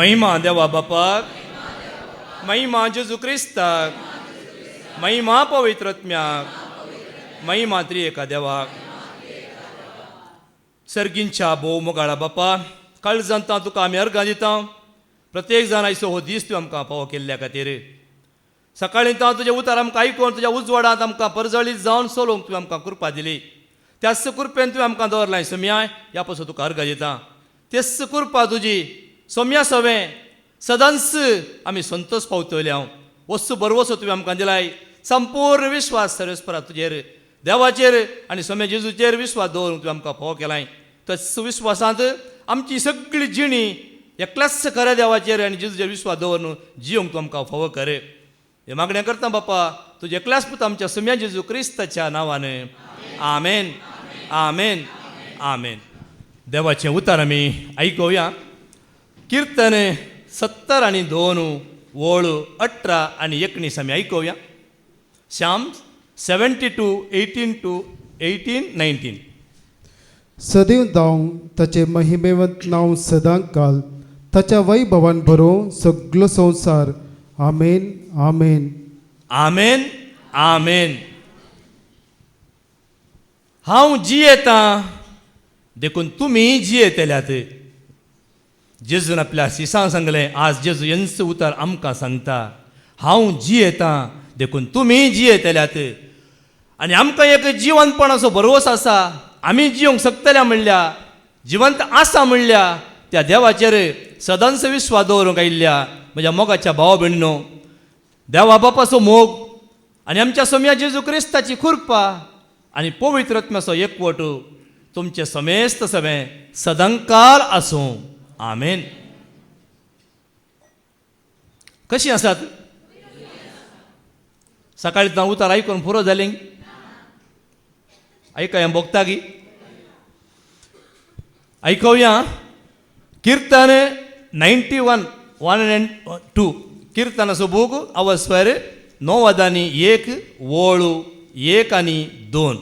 महिमा देवा बापाक, महिमा जेजू क्रिस्ताक, महिमा पवित्रत्म्याक, महिमा त्रिएका देवाक. सर्गींच्या भोव मोगाळा बापा, काळजांता तुका आमी अर्गां दिता. प्रत्येक जाण आयचो हो दीस तूं आमकां फावो केल्ल्या खातीर. सकाळीं तुजें उतर आमकां आयकून तुज्या उजवाडांत आमकां परजळीत जावन चलोवंक तुवें आमकां कृपा दिली. त्याच कृपेन तुवें आमकां दवरलां सोम्याय, ह्या पासून तुका अर्गां दिता. तेच कृपा तुजी सोम्या सवें सदांच आमी संतोश पावतले. हांव वस्तू बरवसो तुवें आमकां दिलाय. संपूर्ण विश्वास सर्वेस्परा तुजेर, देवाचेर आनी सोम्या जेजूचेर विश्वास दवरूंक तुवें आमकां फावो केलाय. त्याच विश्वासांत आमची सगळी जिणी एकल्याच खऱ्या देवाचेर आनी जेजूचेर विश्वास दवरून जियोंक तूं आमकां फावो कर. हे मागणें करता बापा तुजे एकल्याच पुत आमच्या सोम्या जेजू क्रिस्ताच्या नांवान. आमेन, आमेन, आमेन. देवाचें उतर आमी आयकुया. कीर्तन 70 आनी 2 वोळ 18 आनी 19 आमी आयकुया. श्याम 72, 18 to 18, 19. सदैव दाव ताचे महिमेवंत नांव सदां काल, ताच्या वैभवान भरो सगळो संवसार. आमेन, आमेन, आमेन, आमेन. हांव जियेतां देखून तुमी जियेतल्यात. जेजून आपल्या शिसांक सांगलें. आज जेजू यांचं उतर आमकां सांगता. हांव जियेतां देखून तुमी जियेतल्यात. आनी आमकां एक जिवंतपणाचो भरवोस आसा. आमी जियोंक शकतल्या म्हणल्या, जिवंत आसा म्हणल्या त्या देवाचेर सदांच विश्वास दवरूंक आयिल्ल्या म्हज्या मोगाच्या भावा भयणीनो, देवा बापाचो मोग आनी आमच्या सोम्या जेजू क्रिस्ताची कृपा आनी पवित्रत्म्याचो एकवट तुमचे समेस्त समें सदांकाल आसूं. आमेन. कशी आसात? सकाळी हांव उतर आयकून पुरो जालें. ऐकया भोगतागी. ऐकूया कीर्तन 91, 1 and 2. कीर्तनाचो बूक अवस्वर 9 आनी 1 वोळ 1 आनी 2.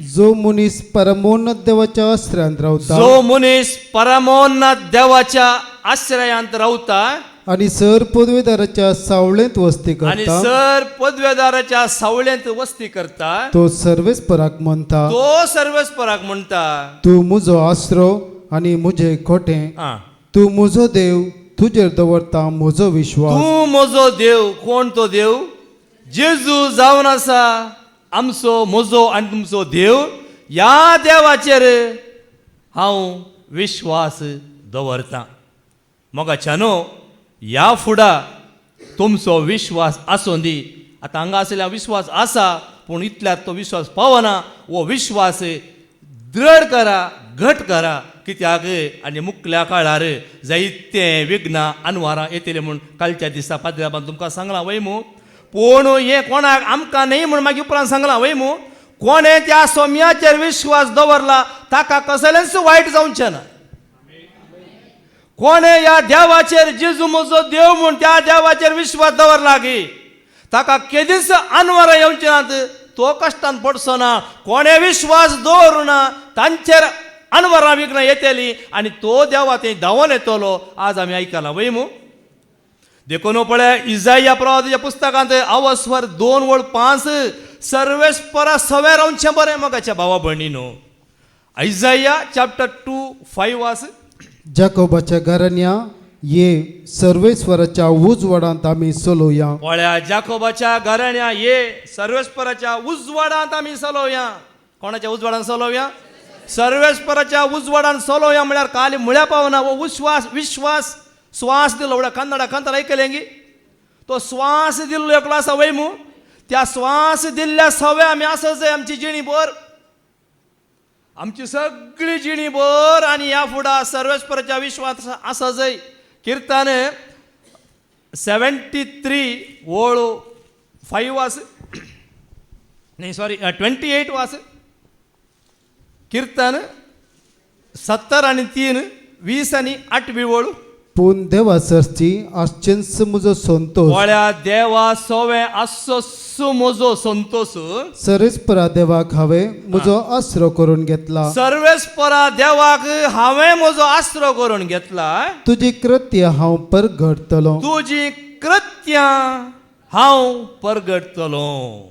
जो मनीस परमोन्नत देवाच्या आश्रयांत रावता, जो मनीस परमोन्नत देवाच्या आश्रयांत रावता आनी सर पदवेदाराच्या सावळेंत वस्ती आनी करता, सर पदवेदाराच्या सावळेंत वस्ती करता, तो सर्वेस्पराक म्हणटा, तो सर्वेस्पराक म्हणटा, तूं म्हजो आसरो आनी म्हजें खोटें, आं, तूं म्हजो देव, तुजेर दवरता म्हजो विश्वास. तूं म्हजो देव. कोण तो देव? जेजू जावन आसा आमचो, म्हजो आनी तुमचो देव. ह्या देवाचेर हांव विश्वास दवरतां. मोगाच्यानो, ह्या फुडा तुमचो विश्वास आसूं दी. आतां हांगा आसल्या विश्वास आसा, पूण इतल्यात तो विश्वास पावना. हो विश्वास दृढ करा, घट करा. कित्याक आनी मुखल्या काळार जायते विघ्नां आनवारां येतले म्हूण कालच्या दिसा पाद्र्याबान तुमकां सांगलां वय मू. पूण हें कोणाक आमकां न्ही म्हूण मागीर उपरांत सांगलां वय मू. कोणें त्या सोम्याचेर विश्वास दवरला ताका कसलेंच वायट जावचें ना. कोणें ह्या देवाचेर जेजू म्हजो देव म्हूण त्या देवाचेर विश्वास दवरला की ताका केदीच आनवारां येवचें नात. तो कश्टान पडचो ना. कोणें विश्वास दवरूं ना तांचेर आनवारां विघ्नां येतलीं आनी तो देवा थंय धांवून येतलो. आज आमी आयकलां वय मू. देखून पळय, इजाया प्रवादीच्या पुस्तकांत अवस्वर 2 वोळ 5 सर्वेस्परा सवें रावचें बरें मोगाच्या भावा भयणीनो. इजाया चॅप्टर 2:5 वाच. जाकोबाच्या घराण्या ये, सर्वेस्वराच्या उजवाडांत आमी चलोवया. पळया, जाकोबाच्या घराण्या ये, सर्वेस्पराच्या उजवाडांत आमी चलोवया. कोणाच्या उजवाडांत चलोवया? सर्वेस्पराच्या उजवाडांत चलोवया. म्हळ्यार काल म्हळ्या पावना. हो विश्वास विश्वास श्वास दिलो. म्हळ्यार कन्नडा ऐकलें गी. तो श्वास दिल्लो एकलो आसा वय मू. त्या श्वास दिल्ल्या सवय आमी आसा जाय आमची जिणी भर, आमची सगळी जिणी भर. आनी ह्या फुडा सर्वेस्पराच्या विश्वास आसा जाय. कीर्तन 73 वोळ 5 वाच. नाही सॉरी 28 वाच. कीर्तन 70 आनी 3, 20 आनी 8 वोळ. पूण देवा सरची आश्चेंस म्हजो संतोष वळ्या देवा सोवे आसो म्हजो संतोष सर्वेस्परा देवाक हांवें म्हजो आसरो करून घेतला. सर्वेस्परा देवाक हांवें म्हजो आसरो करून घेतला. तुजी कृत्य हांव परगडतलो. तुजी कृत्यां हांव परगडतलो.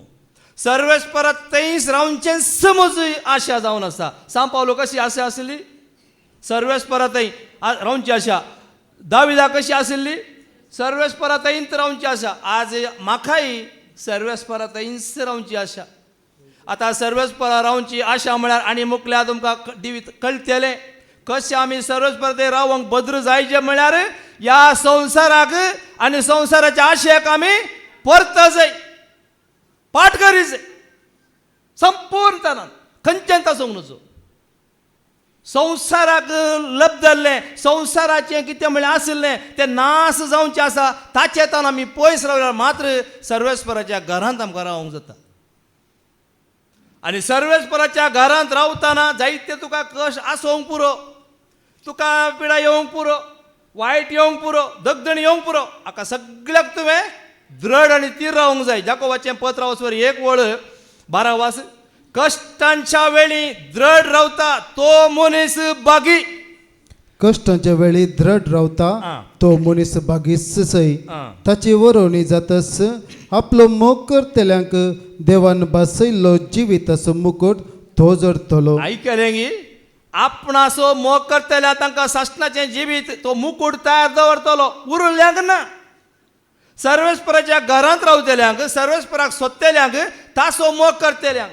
सर्वेस्परा थंयच रावचें म्हजी आशा जावन आसा. सांग पावलो कशी आशा आसली? सर्वेस्परा थंय रावची आशा. दाविदा कशी आशिल्ली? सर्वेस्परा थंयच रावची आशा. आज म्हाकाय सर्वेस्परा थंयच रावची आशा. आतां सर्वेस्परा रावची आशा म्हळ्यार आनी मुखल्यार तुमकां दिवीत कळटलें कशें आमी सर्वेस्परा थंय रावंक बद्र जायचें म्हळ्यार ह्या संवसाराक आनी संवसाराच्या आशेक आमी परत जाय, पाठ करी जाय संपूर्णपणान. खंयचें तासूंक नजो. संवसाराक लब्धल्लें संवसाराचें कितें म्हळ्यार आसलें तें नाश जावचें आसा. ताचेतान आमी पयस रावल्यार मात्र सर्वेस्पराच्या घरांत आमकां रावंक जाता. आनी सर्वेस्पराच्या घरांत रावतना जायते तुका कश्ट आसोवंक पुरो, तुका पिडा येवंक पुरो, वायट येवंक पुरो, दगदणी येवंक पुरो. हाका सगळ्याक तुवें दृढ आनी तीर रावंक जाय. जाकोबाचें पत्र वचवर 1:12 कश्टांच्या वेळी दृढ रावता तो मनीस बागी. कश्टांच्या वेळी दृढ रावता तो मनीस बागीस सई. ताची वरोवणी जातस आपलो मोग करतल्यांक देवान बसयल्लो जिविताचो मुकुट तो जडतलो. आयकलें गी? आपणाचो मोग करतल्या तांकां सासणाचें जिवीत तो मुकुट तयार दवरतलो. उरल्यांक ना. सर्वेस्पराच्या घरांत रावतल्यांक, सर्वेस्पराक सोदतल्यांक, ताचो मोग करतल्यांक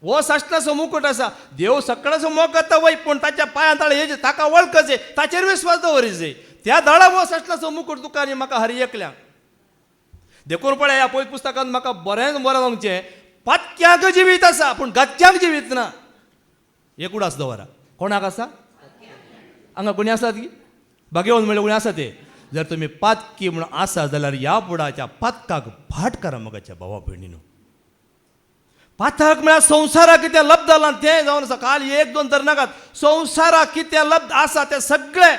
हो सासणाचो मुकुट आसा. देव सगळ्याचो मोग करता वय, पूण ताच्या पांयां ताळे येजे ताका वळखचे, ताचेर विस्वास दवरीचे. त्या दाडा हो सासणाचो मुकुट तुका आनी म्हाका हर एकल्यांक. देखून पळय ह्या पयल्या पुस्तकांत म्हाका बरें सांगचें, पातक्यांक जिवीत आसा पूण गच्च्यांक जिवीत ना. एक उडास दवरा. कोणाक आसा? हांगा कोणी आसात की? भाग्यवान म्हणल्यार कोणी आसा ते? जर तुमी पातकी म्हणून आसा जाल्यार ह्या बुडाच्या पातकाक भाट करा मगाच्या भावा भयणीनो. पातक म्हळ्यार संवसाराक कितें लब्ध जालां तें जावन आसा. काल 1-2 तर नाकात. संवसाराक कितें लब्ध आसा तें सगळें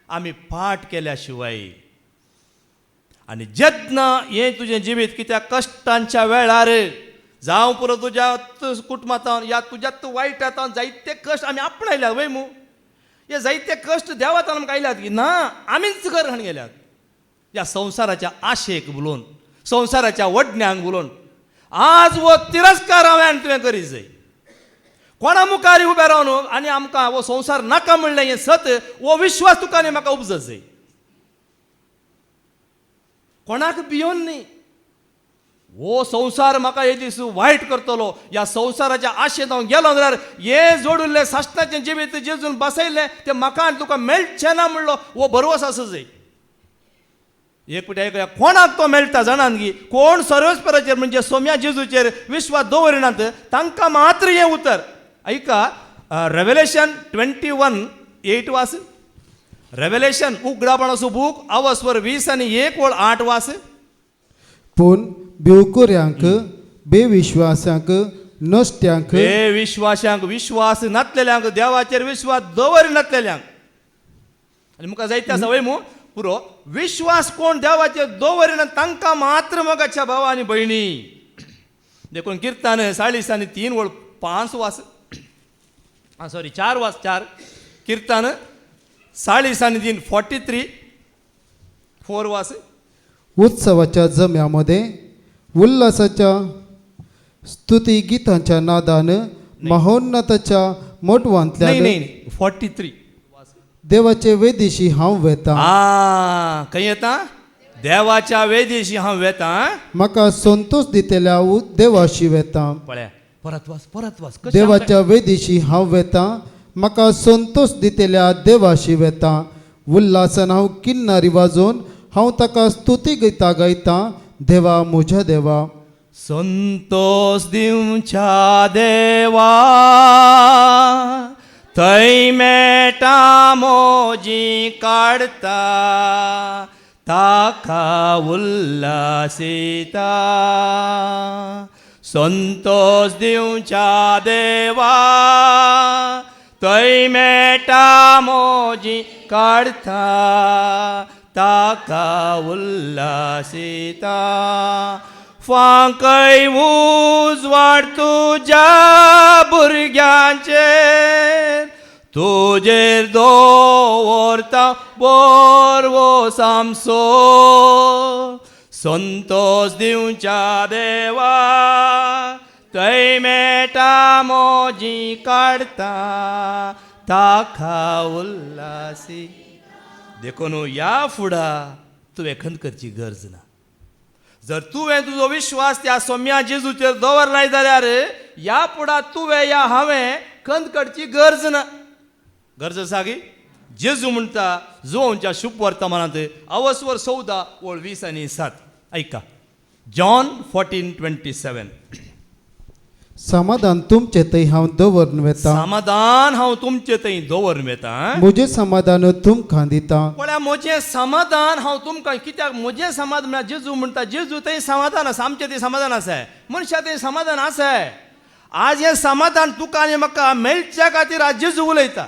आमी पाठ केल्या शिवाय. आनी जेन्ना हें तुजें जिवीत कित्याक कश्टांच्या वेळार जावं पुरो तुज्या कुटुंबांत या तुज्यात वायटांत जायते कश्ट आमी आपणायल्यात वय मू. हे जायते कश्ट देवातान आमकां आयल्यात की ना, आमीच घरान गेल्यात. ह्या संवसाराच्या आशेक बुलोवन, संवसाराच्या वडण्यांक बुलोवन आज वो तिरस्कार हांवें तुवें करीत जाय. कोणा मुखार उबें रावन आनी आमकां वो संवसार नाका म्हणलें हें सत, वो विश्वास तुका आनी म्हाका उपजत जाय. कोणाक भियोन न्ही. वो संवसार म्हाका हे दीस वायट करतलो, ह्या संवसाराच्या आशेंत हांव गेलो जाल्यार हे जोडिल्लें सासणाचें जिवीत जेजून बसयलें तें म्हाका आनी तुका मेळचें ना म्हणलो वो भरवस आसूं जाय. एक पिटी आयकया, कोणाक तो मेळटा जाणात की? कोण सर्वेस्पराचेर म्हणजे सोम्या जेजूचेर विश्वास दवरिनात तांकां मात्र हें उतर. ऐका, रेव्हेलेशन 21:8 वास. रेव्हेलेशन उगडापणाचो बूक अवस्वर 20 आनी 1:8 वास. पूण भिवकुऱ्यांक, बेविश्वासांक, नश्ट्यांक, बेविश्वासांक, विश्वास नासलेल्यांक, देवाचेर विश्वास दवरिनासलेल्यांक आनी मुखार जायते आसा वय मू पुरो. विश्वास कोण देवाचेर दवरिना तांकां मात्र मोगाच्या भावा आनी भयणी. देखून किर्तन 40 आनी 3:5 वास. 4 वास. 4 किर्तन 40 आनी 3 43:4 वास. उत्सवाच्या जम्यामध्ये उल्हासाच्या स्तुती गीतांच्या नादान महोन्नताच्या मोटवांतल्यान नाही 43 देवाचे वेदिशी हांव वेता. खंय येता? देवाच्या वेदिशी हांव वेता. म्हाका संतोष दितेल्या देवाशी वेता. पळया परत वास. देवाच्या वेदिशी हांव वेता. म्हाका संतोष दितेल्या देवाशी वेता. उल्हासान हांव किन्नारी वाजोवन हांव ताका स्तुती गितां गायता. देवा म्हज्या देवा. संतोष दिवच्या देवा थंय मेटा मोजी काडता. ताका उल्हासिता. संतोष दिवच्या देवा थंय मेटा मोजी काढता ताका उल्हासिता फांकय उजवाड तुझ्या भुरग्यांचेर तुजेर दवरता बोरवो सामसो संतोष दिवच्या देवा थंय मेटा मोजी काढता ताका उल्हासी देखून या फुडा तुवें खंत करची गरज ना जर तुवें तुजो विश्वास त्या सोम्या जेजूचेर दवरलाय जाल्यार या फुडा तुवें या हांवें खंत करची गरज ना गरज आसा गी जेजू म्हणटा जोच्या शुभ वर्तमानांत अवस्वर 14 ओळ 20 आनी 7 ऐका जॉन 14:27 समाधान तुमचे थंय हांव दवरून वेता समाधान हांव तुमचे थंय दवरून वेता म्हजें समाधान तुमकां दिता पळया म्हजें समाधान हांव तुमकां कित्याक म्हजें समाधान म्हळ्यार जेजू म्हणटा जेजू थंय समाधान आसा आमचें थंय समाधान आसा मनशा थंय समाधान आसा आज हें समाधान तुका आनी म्हाका मेळच्या खातीर आज जेजू उलयता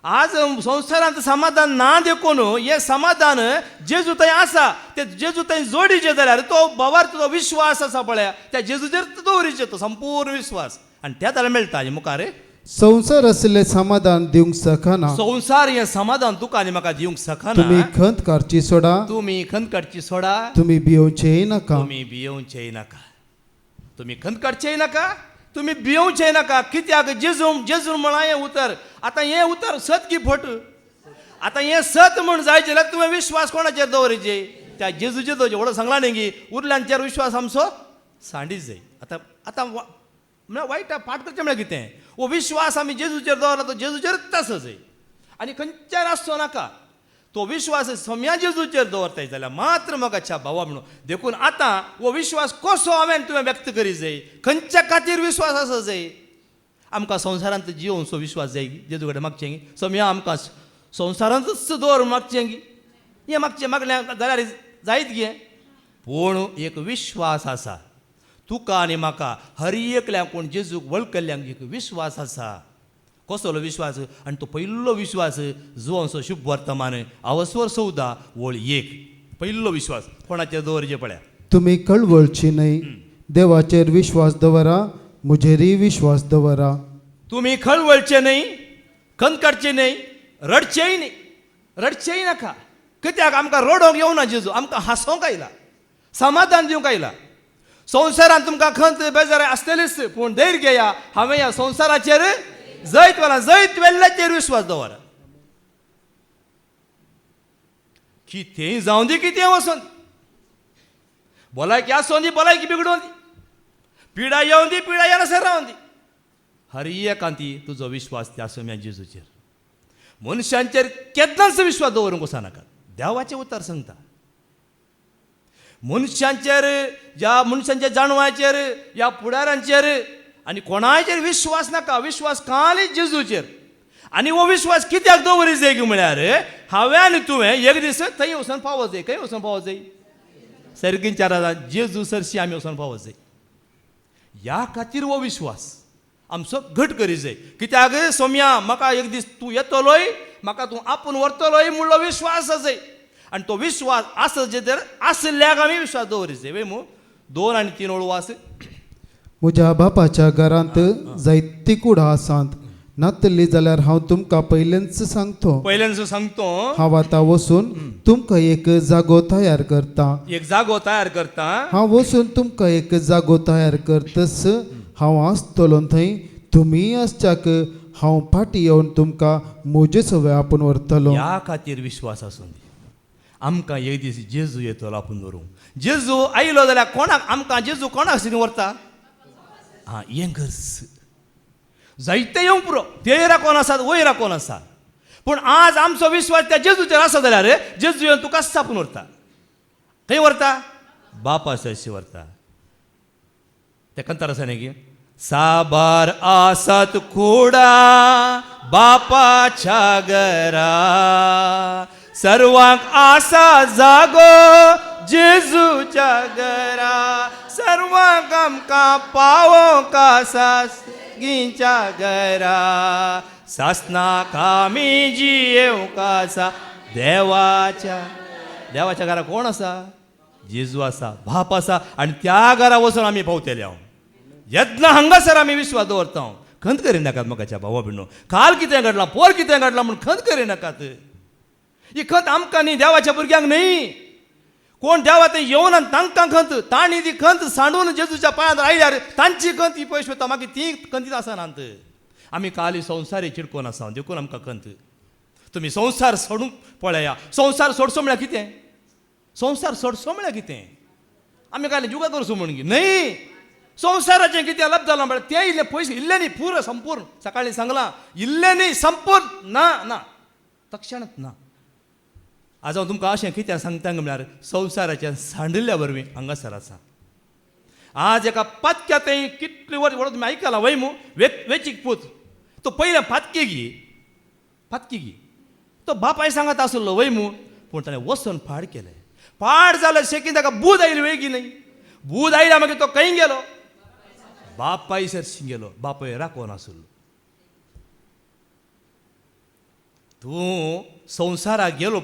आज संवसारांत समाधान ना देखून हें समाधान जेजू थंय आसा ते जेजू थंय जोडीचे जाल्यार तो बाबार तुजो विश्वास आसा पळया त्या जेजूचेर दवरीचे तो संपूर्ण विश्वास आनी त्या जाल्यार मेळटा मुखार संसार असले समाधान दिवंक शकना संसार हें समाधान तुका आनी म्हाका दिवंक शकना तुम्ही खंत काडची सोडा तुम्ही खंत काडची सोडा तुम्ही भिवचेय नाका तुम्ही भियोवचेय नाका तुम्ही खंत काडचेय नाका तुम्ही भियोवचेय नाका कित्याक जेजू जेजू म्हणा हें उतर आतां हें उतर सत की फट आतां हें सत म्हूण जायचें जाल्यार तुवें विश्वास कोणाचेर दवरचे त्या जेजूचेर दवरचे व्हडलो सांगला न्ही गी उरल्यांचेर विश्वास आमचो सांडीच जाय आतां आतां म्हळ्यार वायट पाठ करचें म्हळ्यार कितें हो विश्वास आमी जेजूचेर दवरला तो जेजूचेरच आसा जाय आनी खंयच्यार आसचो नाका तो विश्वास सोम्या जेजूचेर दवरताय जाल्यार मात्र मोगाच्या भावा म्हणून देखून आतां हो विश्वास कसो हांवें तुवें व्यक्त करी जाय खंयच्या खातीर विश्वास आसा जाय आमकां संवसारांत जिवोवचो विश्वास जाय जेजू कडेन मागचें गी सोम्या आमकां संवसारांतच दवर मागचें गी हें मागचें मागलें जाल्यार जायत गे पूण एक विश्वास आसा तुका आनी म्हाका हर एकल्याक कोण जेजूक वळखल्ल्यांक एक विश्वास आसा कसलो विश्वास आनी तो पयलो विश्वास जो शुभ वर्तमान अवस्वर 14 ओळ 1 पयलो विश्वास कोणाचेर दवरचें पळया तुम्ही कळवळची न्हय देवाचेर विश्वास दवरा म्हजेरय विश्वास दवरा तुम्ही खळवळचे न्हय खंत काडचे न्हय रडचेय नाका कित्याक आमकां रडोंक येवना जेजू आमकां हांसोंक आयला समाधान दिवंक आयला संवसारांत तुमकां खंत बेजार आसतलीच पूण धैर्य घेया हांवें ह्या संवसाराचेर जैत वेल्ल्याचेर विश्वास दवरा कितेंय जावं दी कितें वचोन भलायकी आसों दी भलायकी बिगडोवन दी पिडा येवन दी पिडा येनासर रावन दी हर एकांती तुजो विश्वास त्या सोम्या जेजूचेर मनशांचेर केन्नाच विश्वास दवरूंक वचनाका देवाचें उतर सांगता मनशांचेर ज्या मनशांच्या जाणवाचेर ह्या फुडाऱ्यांचेर आनी कोणाचेर विश्वास नाका विश्वास खाली जेजूचेर आनी हो विश्वास कित्याक दवरी जाय म्हळ्यार हांवें आनी तुवें एक दीस थंय वचून पावत जाय खंय वचून पावत जाय सर्गींच्या राजांत जेजू सरशी आमी वचून पावत जाय ह्या खातीर हो विश्वास आमचो घट करी जाय कित्याक सोम्या म्हाका एक दीस तूं येतलोय म्हाका तूं आपूण व्हरतलोय म्हणलो विश्वास जाय आनी तो विश्वास आसचे तर आसल्याक आमी विश्वास दवरी जाय वे मू 2 आनी 3 ओळ वास म्हज्या बापाच्या घरांत जायती कुडां आसात नातली जाल्यार हांव तुमकां पयलेंच सांगतो हांव आतां वचून तुमकां एक जागो तयार करता हांव वचून तुमकां एक जागो तयार करतस हांव आसतलो थंय तुमी आसच्याक हांव फाटीं येवन तुमकां म्हजे सवय आपूण व्हरतलो ह्या खातीर विश्वास आसूं दी आमकां एक दीस जेजू येतलो आपूण धरूंक जेजू आयलो जाल्यार कोणाक आमकां जेजू कोणाक सिरी व्हरता हां हें गरज जायते येवंक पुरो ते राखोन आसात वयर राखोन आसा पूण आज आमचो विश्वास त्या जेजूचेर आसा जाल्यार जेजू येवन तुका सापून व्हरता खंय व्हरता बापा सरशी व्हरता ते कंतार आसा न्ही साबार आसात खुडा बापाच्या घरा सर्वांक आसा जागो जेजूच्या घरा सर्वांक आमकां पावोंक आसा एकीच्या घरा सासना कामी जियेव कासा देवाच्या घरा कोण असा जेजू असा बाप असा आणि त्या घरा वचून आम्ही पावतेले हांव यत्न हांगासर आम्ही विश्वास दवरता खंत करिनाकात म्हाकाच्या भावा भयणो काल कितें घडलां पोर कितें घडलां म्हूण खंत करिनाकात ही खंत आमकां न्ही देवाच्या भुरग्यांक न्ही कोण देवा थंय येवन आनी तांकां खंत तांणी ती खंत सांडून जेजूच्या पांयार आयल्यार तांची खंत ही पयस वता मागीर ती खंतीत आसनात आमी काली संवसारी चिडकोन आसा देखून आमकां खंत तुमी संवसार सोडूंक पळया संवसार सोडचो म्हळ्यार कितें संवसार सोडचो म्हळ्यार कितें आमी काय जुगा करचो म्हण न्ही संवसाराचें कितें लाभ जालां म्हळ्यार तें इल्ले पयशे इल्ले न्ही पुरो संपूर्ण सकाळीं सांगलां इल्ले न्ही संपूर्ण ना ना तक्षणच ना आज हांव तुमकां अशें कितें सांगता म्हळ्यार संवसाराच्या सांडिल्ल्या वरवीं हांगासर आसा आज एका पातक्या थंय कितले वर्स तुमी आयकलां वय मू वेचीक पूत तो पयले फातकी घी तो बापाय सांगत आसलो वय मू पूण ताणें वचून पाड केलें पाड जाल्यार शेकीन ताका बूद आयली वेगळी न्ही बूद आयल्या मागीर तो खंय गेलो बापाय सरशी गेलो बापाय राखोन आसलो तूं संवसाराक गेलो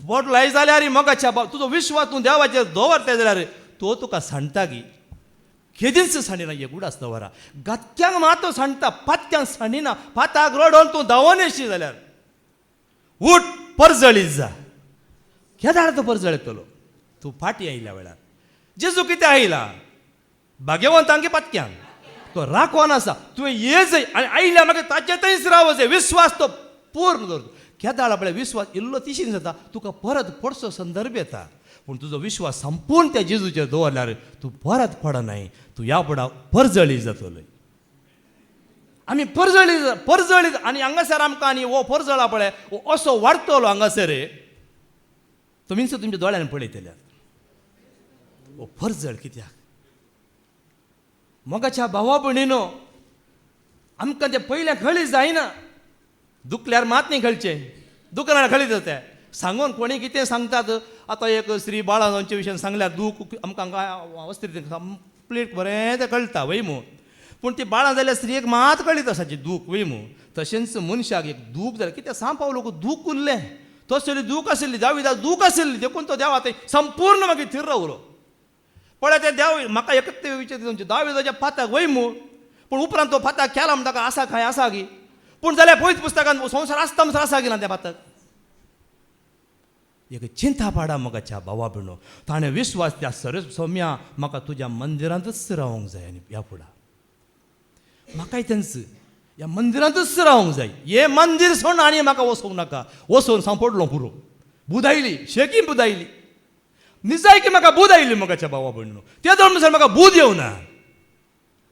पोटलाय जाल्यार मोगाच्या तुजो विश्वास तूं देवाचेर दवरता जाल्यार तो तुका सांडटा गी केदींच सांडिना एक उडास दवरा गत्यांक मातो सांडटा पातक्यांक सांडिना पाताक रडोन तूं धांवोन येशी जाल्यार उठ परजळीत जा केदार तो परजळ येतलो तूं फाटी आयल्या वेळार जेजू कितें आयला भाग्यवंतांक पातक्यांक तो राखोन आसा तुवें ये जय आनी आयल्या मागीर ताचे थंयच राव जाय विश्वास तो पूर्ण दवरता केदार आपल्या विश्वास इल्लो तिशीन जाता तुका परत पडचो संदर्भ येता पूण तुजो विश्वास संपूर्ण त्या जेजूचेर दवरल्यार तूं परत पडनाय तूं ह्या फुडां परजळीत जातलो आमी परजळीत आनी हांगासर आमकां आनी हो परजळा पळय असो वाडटलो हांगासर तुमीच तुमच्या दोळ्यान पळयतल्यार ओ परजळ कित्याक मोगाच्या भावा भयणीनो आमकां तें पयलें खळी जायना दुखल्यार मात न्ही खळचें दुखल्यार खळी जाता सांगून कोणी कितें सांगतात आतां एक श्री बाळाजांचे विशयान सांगल्यार दूख आमकां वस्त्री कंप्लीट बरें तें कळटा वय मू पूण ती बाळां जाल्यार स्त्रीक मात कळीत आसाची दूख वय मू तशेंच मनशाक एक दूख जालें कितें सांपावलो दूख उरलें तसली दूख आशिल्ली दाविदाक दूख आशिल्ली देखून तो देवा थंय संपूर्ण मागीर थीर रावलो पळय ते देव म्हाका एकच विचार तुमचे दाविदाच्या फाताक वय मू पूण उपरांत तो फाताक केला म्हण ताका आसा खंय आसा गी पूण जाल्यार पळयत पुस्तकांत संवसार आसता म्हणसर आसा गी ना त्या फाताक एक चिंता पाडा मोगाच्या भावा भयणो ताणें विश्वास त्या सौम्या म्हाका तुज्या मंदिरांतच रावंक जाय आनी ह्या फुडां म्हाकाय तेंच ह्या मंदिरांतच रावंक जाय हे मंदीर सोडून आनी म्हाका वचोंक नाका वचोन सांपडलो पुरो बुदायली शेकी बुदायली निजाय की म्हाका बूद आयली मोगाच्या भावा भयणो ते दोन म्हणसर म्हाका बूद येवना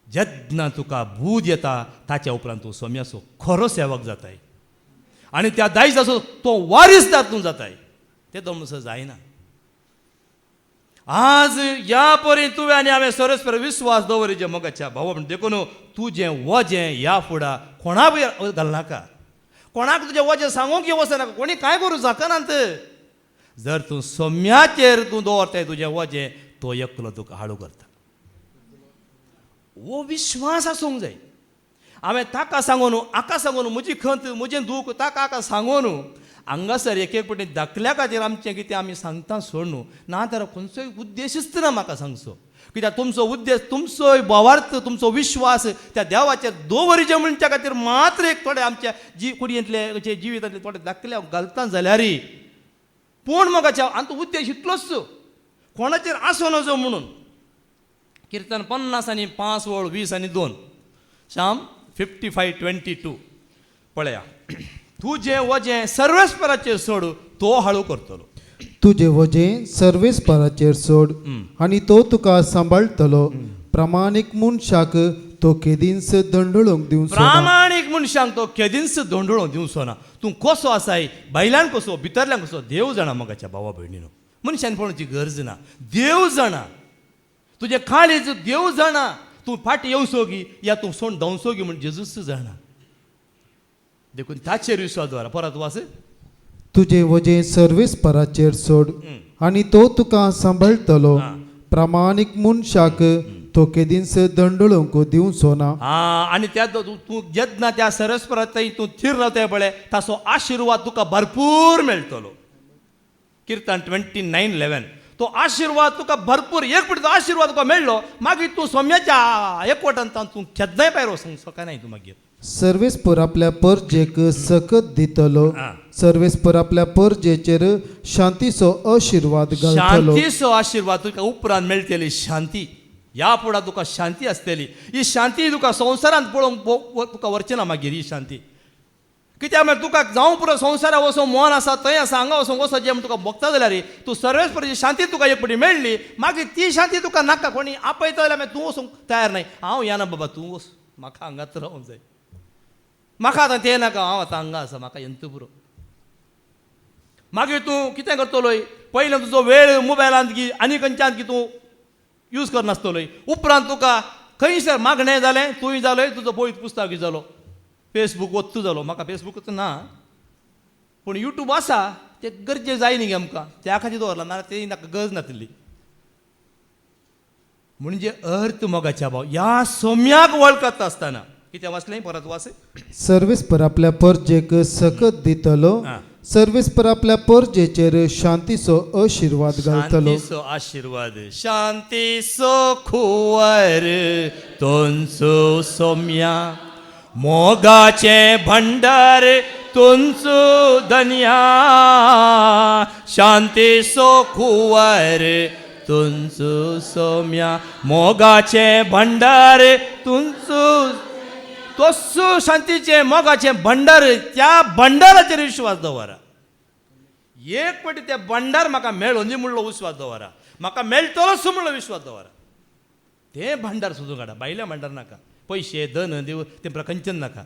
जेन्ना तुका बूद येता ताच्या उपरांत तूं सोम्याचो खरो सेवक जाताय आनी त्या दायजाचो तो वारीस तातूंत जाताय ते दोन म्हणसर जायना आज ह्या परी तुवें आनी हांवें सरस्पर विश्वास दवरिचे मोगाच्या भावा भयणो देखून तुजें वजें ह्या फुडां कोणाक घालनाका कोणाक तुजें वजें सांगूंक वचनाका कोणी कांय करूं जाकनात जर तूं सोम्याचेर तूं दवरताय तुजें वजें तो एकलो तुका हाडू करता हो विश्वास आसूंक जाय हांवें ताका सांगून हाका सांगून म्हजी खंत म्हजें दूख ताका हाका सांगून हांगासर एक एक पटी धाकल्या खातीर आमचें कितें आमी सांगता सोड न्हू ना जाल्यार खंयचोय उद्देशच ना म्हाका सांगचो कित्याक तुमचो उद्देश तुमचोय भावार्थ तुमचो विश्वास त्या देवाचेर दवरिचे म्हणच्या खातीर मात्र एक थोडे आमच्या कुडयेंतले जिवितांतले थोडे धाकल्या घालता जाल्यार पूण मोगाच्या आनी तो उद्देश इतलोच कोणाचेर आसो नजो म्हणून किर्तन 50 आनी 5 वळ 20 आनी 2 शाम 55:22 पळया तुजें वजें सर्वेस्पराचेर सोड तो हाळू करतलो तुजें वजें सर्वेस्पराचेर सोड आनी तो तुका सांबाळटलो प्रामाणीक मनशाक तो केदींच दंडळूंक दिवचो प्रामाणीक मनशांक तो केदींच दंडळूंक दिवचो ना तूं कसो आसाय भायल्यान कसो भितरल्यान कसो देव जाणा मोगाच्या भावा भयणीनो मनशान पळोवची गरज ना देव जाणा तुजें काळीज देव जाणा तूं फाटी येवचो गी या तूं सोंड धांवचो गी म्हण जेजूच जाणा देखून ताचेर विश्वास दवरा परत वास तुजें वजें सर्वेस्पराचेर सोड आनी तो तुका सांबाळटलो प्रामाणीक मनशाक तो केदींस दंडळोंक दिवं सोना आणि त्या तूं जेन्ना त्या सरस्वरात तूं थीर रावता पळय ताचो आशिर्वाद तुका भरपूर मेळटलो. किर्तन 29:11 तो आशिर्वाद तुका भरपूर एक पटी तो आशिर्वाद तुका मेळ्ळो मागीर तूं सोम्याच्या एकवटान तूं केन्नाय भायर वचूंक शकना तूं मागीर. सर्वेस्पर आपल्या परजेक सकत दितलो. सर्वेस्पर आपल्या परजेचेर शांतीचो आशिर्वाद घालतलो. शांतीचो आशिर्वाद तुका उपरांत मेळटली शांती. ह्या फुडां तुका शांती आसतली. ही शांती तुका संवसारांत पळोवंक तुका व्हरचें ना मागीर ही शांती. कित्याक म्हळ्यार तुका जावं पुरो संवसारांत वचों मन आसा थंय आसा हांगा वचोंक वचत जें तुका भोगता जाल्यार तूं सर्वेस्पराची शांती तुका एक पटी मेळ्ळी मागीर ती शांती तुका नाका. कोणी आपयता जाल्यार मागीर तूं वचूंक तयार नाही. हांव येना बाबा तूं वच म्हाका हांगाच रावंक जाय. म्हाका आतां तें नाका हांव आतां हांगा आसा म्हाका येंत पुरो. मागीर तूं कितें करतलोय पयलें तुजो वेळ मोबायलांत की आनी खंयच्यान की तूं यूज करनासतलोय. उपरांत तुका खंयसर मागणें जालें तूंय जालोय तुजो पळयत पुस्तक जालो फेसबूक वत्तू जालो. म्हाका फेसबूक ना पूण यूट्यूब आसा तें गरजे जाय न्ही गे आमकां त्या खातीर दवरला ना तें नाका गरज नासली. म्हणजे अर्थ मोगाच्या भाव ह्या सोम्याक वळखता आसतना कितें वाचलें परत वाच. सर्वेस्पर आपल्या परजेक सकत दितलो. सर्वेस्पर आपल्या परजेचेर शांतीचो आशिर्वाद घालतलो. शांतीचो आशिर्वाद शांतीचो खुवार तोंचो सोम्या मोगाचे भंडार तुमचो धन्या. शांतीचो खुवार तुमचो सोम्या मोगाचे भंडार तुमचो तोच शांतीचे मोगाचे भंडार त्या भंडाराचेर विश्वास दवरा. एक पटी ते भंडार म्हाका मेळ्ळो न्ही म्हणलो विश्वास दवरा. म्हाका मेळटलोच म्हणलो विश्वास दवरा. तें भंडार सोदूंक काडा भायल्या भंडार नाका. पयशे धन देव तें प्रकंचन नाका.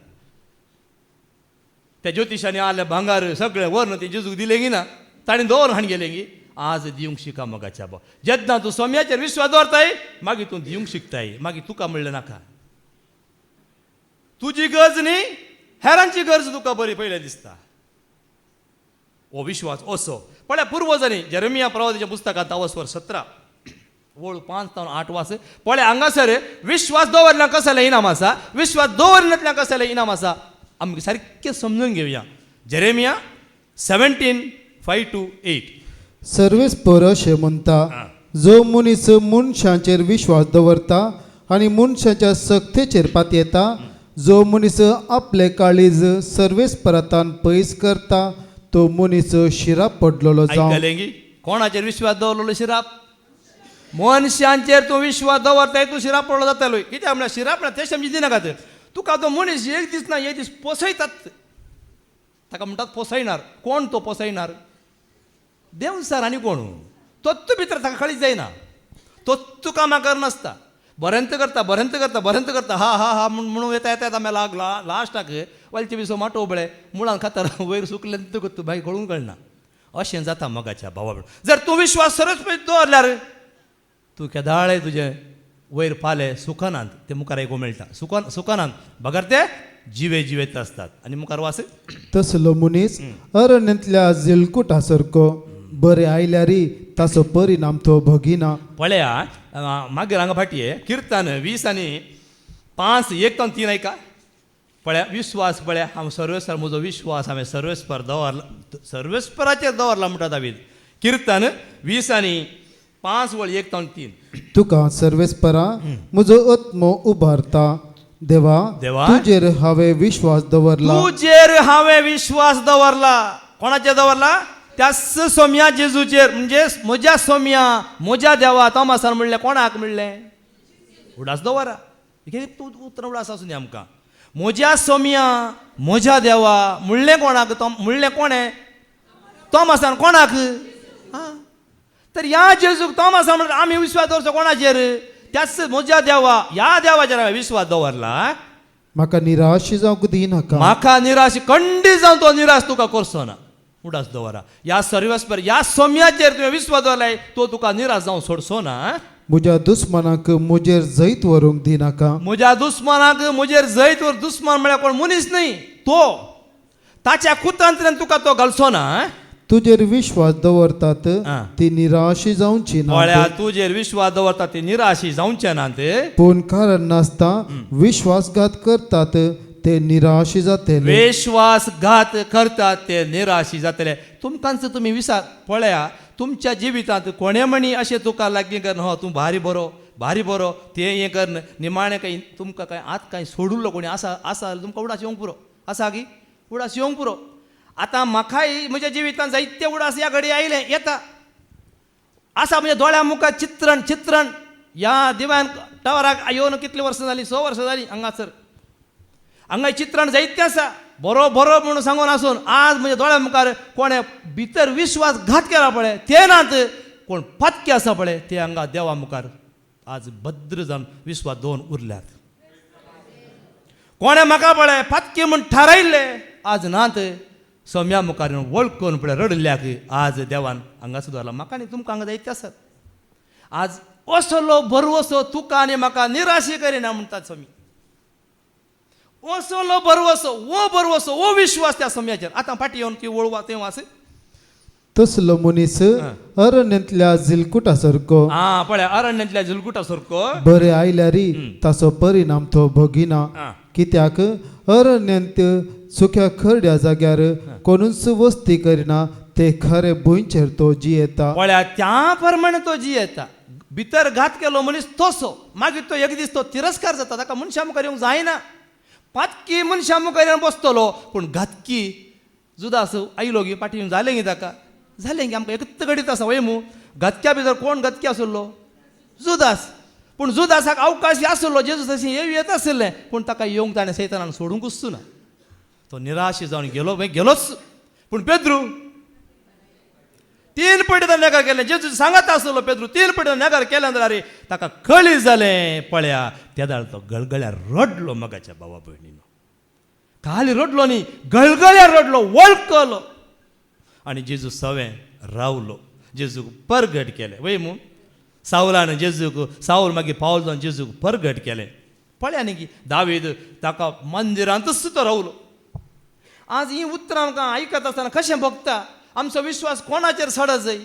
त्या ज्योतिशांनी आले भांगार सगळें व्हरून ते जेजूक दिलें गी ना ताणें दवरून हाडून गेलें गी. आज दिवंक शिका मोगाच्या भाव. जेन्ना तूं सोम्याचेर विश्वास दवरताय मागीर तूं दिवंक शिकताय. मागीर तुका म्हणलें नाका. तुजी गरज न्ही हेरांची गरज तुका बरी पयलें दिसता. हो विश्वास असो पळय पुर्वजांनी जेरेमिया प्रवादीच्या पुस्तकांत 17 वळ 5 ते 8 वास पळय हांगासर विश्वास दवरल्यां कसलें इनाम आसा विश्वास दवरनातल्यां कसलें इनाम आसा आमकां सारकें समजून घेवया. जेरेमिया 17:5-8 सर्वेस्पर अशें म्हणटा जो मनीस मनशांचेर विश्वास दवरता आनी मनशाच्या सक्तेचेर पातयेता. जो मनीस आपले काळीज सर्वेस्परांतान पयस करता तो मनीस शिराप पडलेलो जावं. कोणाचेर विश्वास दवरलेलो शिराप. मनशांचेर तूं विश्वास दवरताय तूं शिराप पडलो जातालोय. कित्याक म्हळ्यार शिराप म्हळ्यार ते समजी दिनाकात. तुका तो मनीस एक दीस ना एक दीस पोसयतात. ताका म्हणटात पोसयणार. कोण तो पोसयणार. देव सर आनी कोण. तोच भितर ताका कळीच जायना. तोच कामां करनासता. बरेंत करता हा हा हा म्हणून येता येता आमी लास्टाक वालचे बिसो माटो बळे मुळान खातार वयर सुकले तूं भाई कळूंक कळना. अशें जाता मोगाच्या भावा. जर तूं विश्वास सरस पळय दवरल्यार तूं केदाळे तुजें वयर पाले सुखानांत ते मुखार आयकूंक मेळटा. सुखानांत बगर ते जिवे जिवेत आसतात. आनी मुखार वास. तसलो मनीस अरण्यांतल्या जिलकुटा सारको बरें आयल्यारी ताचो परिणाम तो भगिना. पळया मागीर हांगा फाटी किर्तन 20:5 1 ते 3 ऐका. पळया विश्वास पळया हांव सर्वेस्पर म्हजो विश्वास हांवें सर्वेस्पर दवरला सर्वेस्पराचेर दवरला म्हणटा दावीद. किर्तन 20:5 वळ 1 ते 3. तुका सर्वेस्परा म्हजो आत्मो उबारता. देवा तुजेर हांवें विश्वास दवरला. तुजेर हांवें विश्वास दवरला. कोणाचेर दवरला. त्या सोम्या जेजूचेर म्हणजे म्हज्या सोम्या म्हज्या देवा तोमासान म्हणलें कोणाक म्हणलें उडास दवरा. तूं उतर उडास आसूं न्ही आमकां. म्हज्या सोम्या म्हज्या देवा म्हणलें कोणाक म्हणलें कोणें तोमासान कोणाक. तर ह्या जेजूक तोमासान म्हणटा आमी विश्वास दवरचो कोणाचेर. त्याच म्हज्या देवा ह्या देवाचेर हांवें विश्वास दवरला. म्हाका निराश जावंक दिनाका. म्हाका निराश खंडीत जावन तो निराश तुका करचो ना. उडास दवरा. ह्या सर्वेस्पर ह्या सोम्याचेर तुवें विश्वास दवरलाय तो तुका निराश जावन सोडचो ना. म्हज्या दुस्मनाक म्हजेर जैत व्हरूंक दिनाका. म्हज्या दुस्मनाक म्हजेर जैत व्हर. दुस्मान म्हळ्यार कोण मनीस न्ही तो ताच्या कुतंत्रान तुका तो घालचो ना. तुजेर विश्वास दवरतात आ. ती निराशी जावची पळ्या ना तुजेर विश्वास दवरता ते निराशी जावचे ना ते पूण कारण नासता विश्वासघात करतात ते निराशी जातले विश्वासघात करतात ते निराशी जातले तुमकांच तुम्ही विचार पळया तुमच्या जिवितांत कोणे म्हणी अशें तुका लागीं कर हो तूं भारी बरो ते हें कर निमाणें काही तुमकां काय आत काय सोडूल्लो कोणी आसा तुमकां उडास येवंक पुरो आसा गी उडास येवंक पुरो आतां म्हाकाय म्हज्या जिवितांत जायते उडास ह्या घडी आयले येता आसा म्हज्या दोळ्या मुखार चित्रण ह्या दिव्यान टावराक येवन कितलीं वर्सां जालीं 6 वर्सां जालीं हांगासर हांगा चित्रण जायतें आसा बरो म्हणून सांगून आसून आज म्हज्या दोळ्या मुखार कोणे भितर विश्वासघात केला पळय ते नात कोण पत्के आसा पळय ते हांगा देवा मुखार आज भद्र जावन विश्वास दवरून उरल्यात कोणे म्हाका पळय पत्के म्हूण थारायल्ले आज नात सोम्या मुखार येवन वळखून पळय रडल्याक आज देवान हांगा सुदारला म्हाका आनी तुमकां हांगा जायते आसात आज असलो भरवसो तुका आनी म्हाका निराशी करिना म्हणटात सोमी असलो भरवसो वो विश्वास त्या सोम्याचेर आतां फाटी येवन ती वळवा तें वास तसलो मनीस अरण्यांतल्या जिलकुटा सारको पळय अरण्यांतल्या जिलकुटा सारको बरे आयल्यारी ताचो परिणाम तो भोगिना कित्याक अरण्यांत सुख्या खरड्या जाग्यार कोणूच वस्ती करिना ते खरे भुंयचेर तो जियेता पळया त्या प्रमाणे तो जियेता भितर घात केलो मनीस तसो मागीर तो एक दीस तो तिरस्कार जाता ताका मनशा मुखार येवंक जायना पातकी मनशा मुखार येवन बसतलो पूण घातकी जुदास आयलो गी पाटी जालें गी ताका जालें गी आमकां एकच घडीत आसा वय मू घातक्या भितर कोण घातकी आसलो जुदास पूण जुदासाक अवकाश आसलो जेजूस अशें येत आसलें पूण ताका येवंक ताणें सैतानान सोडूंक वचूना तो निराशी जावन गेलोच पूण पेद्रू 3 फावटी तो नेगार केलें जेजूस सांगत आसलो पेद्रू 3 फावटी तो नेगार केलें जाल्यार ताका कळी जालें पळया त्या दाळ तो गळगळ्यार रडलो मगाच्या भावा भयणीनो खाली रडलो न्ही गळगळ्यार रडलो वळखलो आनी जेजूस सवें रावलो जेजूक परगट केलें वय मू सावलान जेजूक सावल मागीर पावल जावन जेजूक परगट केलें पळया न्ही की दावीद ताका मंदिरांतच तो रावलो आज ही उतरां आमकां आयकत आसतना कशें भोगता आमचो विश्वास कोणाचेर सडत जाय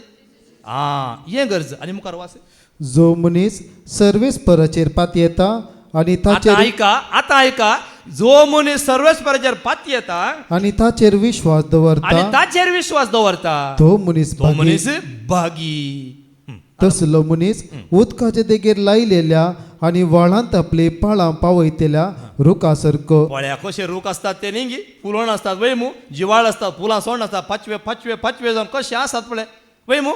हें गरज आनी मुखार वास जो मनीस सर्वेस्पराचेर पातयेता आनी ताचेर आतां आयका जो मनीस सर्वेस्पराचेर पाती येता आनी ताचेर विश्वास दवरता तो मनीस भागी तसलो मनीस उदकाचे देगेर लायलेल्या आनी व्हाळांत आपली पाळां पावयतेल्या रुखा सारको पळया कशे रूख आसतात ते न्ही गी फुलोण आसतात वय मू जिवाळ आसतात फुलां सोंड आसतात पाचवे जावन कशे आसात पळय वय मू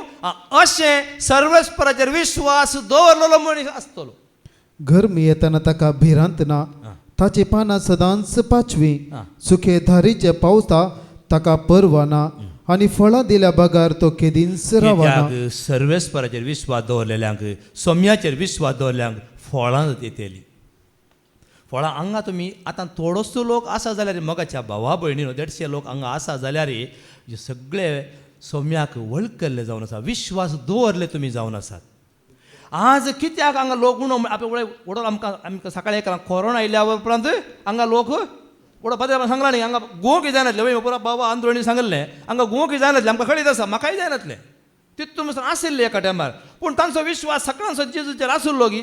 अशें सर्वेस्पराचेर विश्वास दवरलेलो मनीस आसतलो गरमी येताना ताका भिरांत ना ताची पानां सदांच पाचवी सुखे धारीचे पावता ताका परवा ना आनी फळां दिल्या बागार तो केदींच रावना सर्वेस्पराचेर विश्वास दवरलेल्यांक सोम्याचेर विश्वास दवरल्यांक फळां येतली फळां हांगा तुमी आतां थोडोसो लोक आसा जाल्यार मगाच्या भावा भयणीनो 150 लोक हांगा आसा जाल्यार हे सगळे सोम्याक वळखले जावन आसा विश्वास दवरले तुमी जावन आसात आज कित्याक हांगा लोक म्हणून उडोवन आमकां सकाळी एक कोरोना आयिल्ल्या उपरांत हांगा लोक उडोवपाक सांगला न्ही हांगा गोंक जायनासलें वय पुरो बाबा आंदोळणी सांगलें हांगा गोंक जायनासलें आमकां कळीत आसा म्हाकाय जायनासलें तितून पासून आशिल्लें एका टायमार पूण तांचो विश्वास सकाळचो जेजूचेर आसुल्लो गी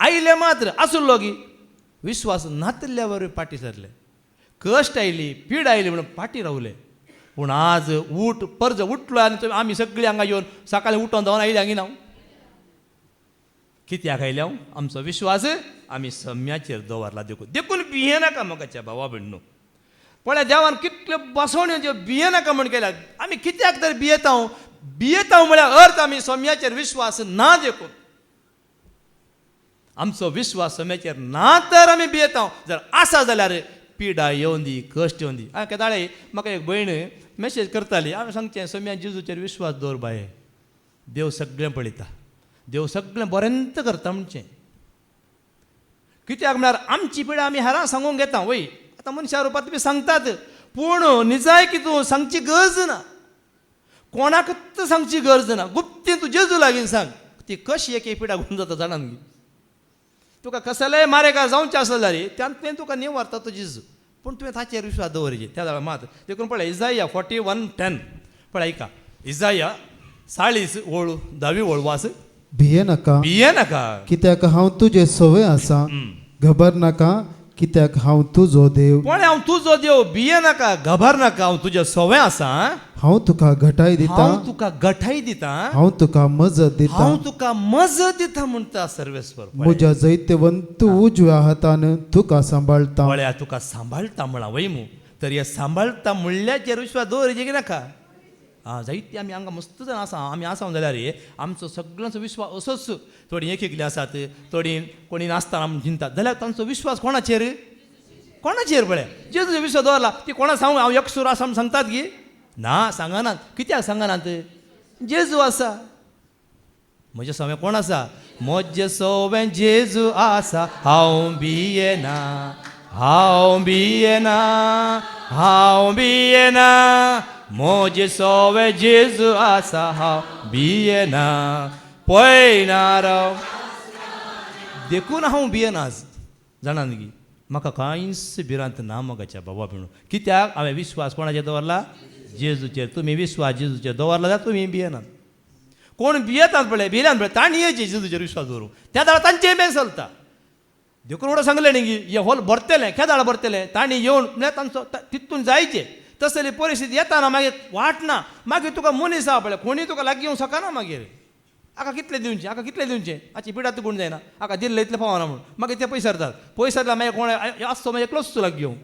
आयले मात्र आसुल्लो गी विश्वास नातल्या वरवीं पाटी सरले कश्ट आयली पीड आयली म्हणून पाटी रावले पूण आज पर्ज उठलो आनी आमी सगळीं हांगा येवन सकाळीं उठोन धांवन आयली हांगी ना कित्याक आयल्या आमचो विश्वास आमी सम्याचेर दवरला देखून भिये नाका मोगाच्या भावा भयणीनो पळय देवान कितल्यो बसवण्यो ज्यो भिये नाका म्हण केल्यात आमी कित्याक तर भियेता म्हळ्यार अर्थ आमी सम्याचेर विश्वास ना देखून आमचो विश्वास सम्याचेर ना तर आमी भियेता जर आसा जाल्यार पिडा येवन दी कश्ट येवन दी केदाळे म्हाका एक भयण मॅसेज करताली हांवें सांगचें सम्या जेजूचेर विश्वास दवर बाये देव सगळें पळयता देव सगळें बरेंत करता म्हणचें कित्याक म्हळ्यार आमची पिडा आमी हेरां सांगूंक घेता वय आतां मनशा रुपांत तुमी सांगतात पूण निजाय की तूं सांगची गरज ना कोणाकच सांगची गरज ना गुप्तीन तूं जेजू लागीं सांग ती कशी एक पिडा घेवन जाता जाणान गी तुका कसलेय मारेकार जावचें आसलें जाल्यार त्यान तुका निवारता तो जेजू पूण तुवें ताचेर विश्वास दवरचें त्या जाल्यार मात देखून पळय इजाया 41:10 पण ऐका इजाया 40 ओळ 10 ओळ वास भिये नाका भिये नाका कित्याक हांव तुजे सवय आसा घबर नाका कित्याक हांव तुजो देव पण हांव तुजो देव भिये नाका घबर नाका हांव तुजे सवय आसा हांव तुका घटाय दिता हांव तुका गठाई दिता हांव तुका मजत दिता हांव तुका मजत दिता म्हणटा सर्वेस्वर म्हज्या जैतवंत उजव्या हातान तुका सांबाळता पळया तुका सांबाळटा म्हणा वैमू तर हे सांबाळटा म्हणल्याचेर विश्वास दवरचे की नाका जायती आमी हांगा मस्त जाण आसा आमी आसा जाल्यार आमचो सगळ्यांचो विश्वास असोच थोडी एकली आसात थोडी कोणी नासतना आमी चिंतात जाल्यार तांचो विश्वास कोणाचेर पळय जेजूचो विश्वास दवरला ती कोणा सांगू हांव एकसूर आसा म्हूण सांगतात की ना सांगनात कित्याक सांगनात जेजू आसा म्हजे सवय कोण आसा म्हजे सवय जेजू आसा हांव भियेना हांव भियेना हांव भियेना म्हजे सवय जेजू आसा हांव भियेना पळयनार देखून हांव भियेना जाणात गी म्हाका कांयच भिरांत ना मोगाच्या बाबा म्हणून कित्याक हांवें विश्वास कोणाचेर दवरला जेजूचेर तुमी विश्वास जेजूचेर दवरला जाल्यार तुमी भियेनात कोण भियेतात पळय भियेनात पळय तांणी येचे जेजूचेर विश्वास दवरूं त्या दाळा तांचेय मेळ चलता देखून म्हणून सांगलें न्ही की हे हॉल भरतलें केदाळ भरतलें तांणी येवन म्हळ्यार तांचो तितून जायचे तसली परिस्थिती येताना मागीर वाटना मागीर तुका मनीस आहा पळय कोणी तुका लागीं येवंक शकना मागीर आका कितले दिवचे हाची पिडात कोण जायना आका दिल्ले इतले पावना म्हणून मागीर ते पयसरतात पयसरला मागीर कोण आसतो मागीर एकलोच लागीं येवं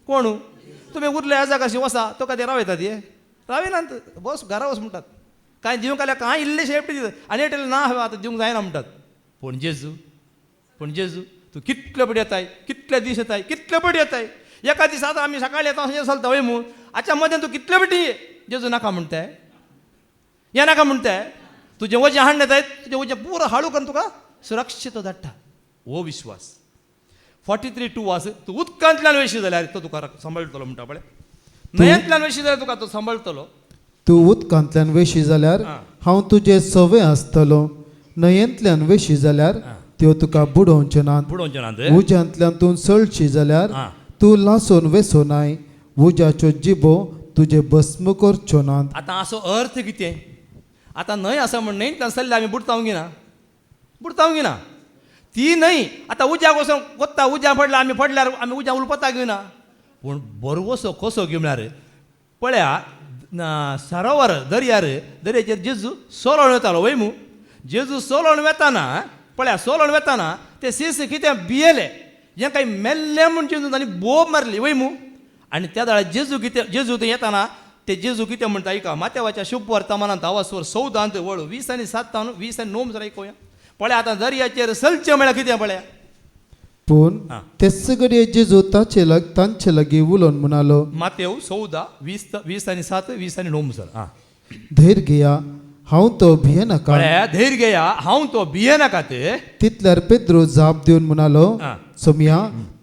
कोण तुमी उरले ह्या जागाशी वसा तुका ते रावयतात हे रावयनात बस घरा वच म्हणटात कांय दिवंक आल्या कांय इल्लेशे शेपटी दितात आनी एटेले ना हांवें आतां दिवंक जायना म्हणटात पूण जेजू तूं कितले पडी येताय कितले दीस येताय कितले पडी येताय एका दिसा आतां आमी सकाळीं येता अशें चलता वय म्हूण हाच्या मदें तूं कितले पटी ये जेजू नाका म्हणटाय हे नाका म्हणटाय तुजें वजें हाडून येताय तुजें वजें पुरो हाडू करून तुका सुरक्षीत धाडटा हो विश्वास 43:2 वास तूं उदकांतल्यान वेशी जाल्यार तो तुका सांबाळटलो म्हणटा पळय न्हंयेंतल्यान वेशी जाल्यार तुका तो सांबाळटलो तूं उदकांतल्यान वेशी जाल्यार हांव तुजे सवय आसतलो न्हंयेंतल्यान वेशी जाल्यार त्यो तुका बुडोवच्यो नात उज्यांतल्यान तूं सळशी जाल्यार तूं लासून वेसोनाय उज्याच्यो जिबो तुजे भस्म करच्यो नात आतां असो अर्थ कितें आतां न्हंय आसा म्हण न्हंयेंतल्यान सल्ले आमी बुडतावंक गिना ती न्हंय आतां उज्याक वचोन वता उज्या पडला आमी पडल्यार आमी उज्या उलपता घेवना पूण बरवसो कसो घेवं म्हळ्यार पळया सरोवर दर्याचेर जेजू सोलोन वतालो वय मू जेजू सोलोन वेताना पळया सोलोन वेताना ते सीस कितें भियेले हें काही मेल्लें म्हूण जेजू तांणी बोब मारली वय मू आनी त्या दाळा जेजू थंय येताना ते जेजू कितें म्हणटा ऐका मातेवाच्या शुभ वर्तमानांत आवाजवर 14 वळू 20 आनी 7 20 आनी 9 जर ऐकूया पळया आतां दर्याचेर चलचें म्हळ्यार कितें पळया पूण तेच घडये जेजू तांचे लागीं उलोवन म्हणालो मातेव 14 20 आनी 7 20 आनी 9 सर धैर्य घेया हांव तो भियेनाका धैर्य घेया हांव तो भियेनाका ते तितल्यार पेद्रू जाप दिवन म्हणालो सोम्या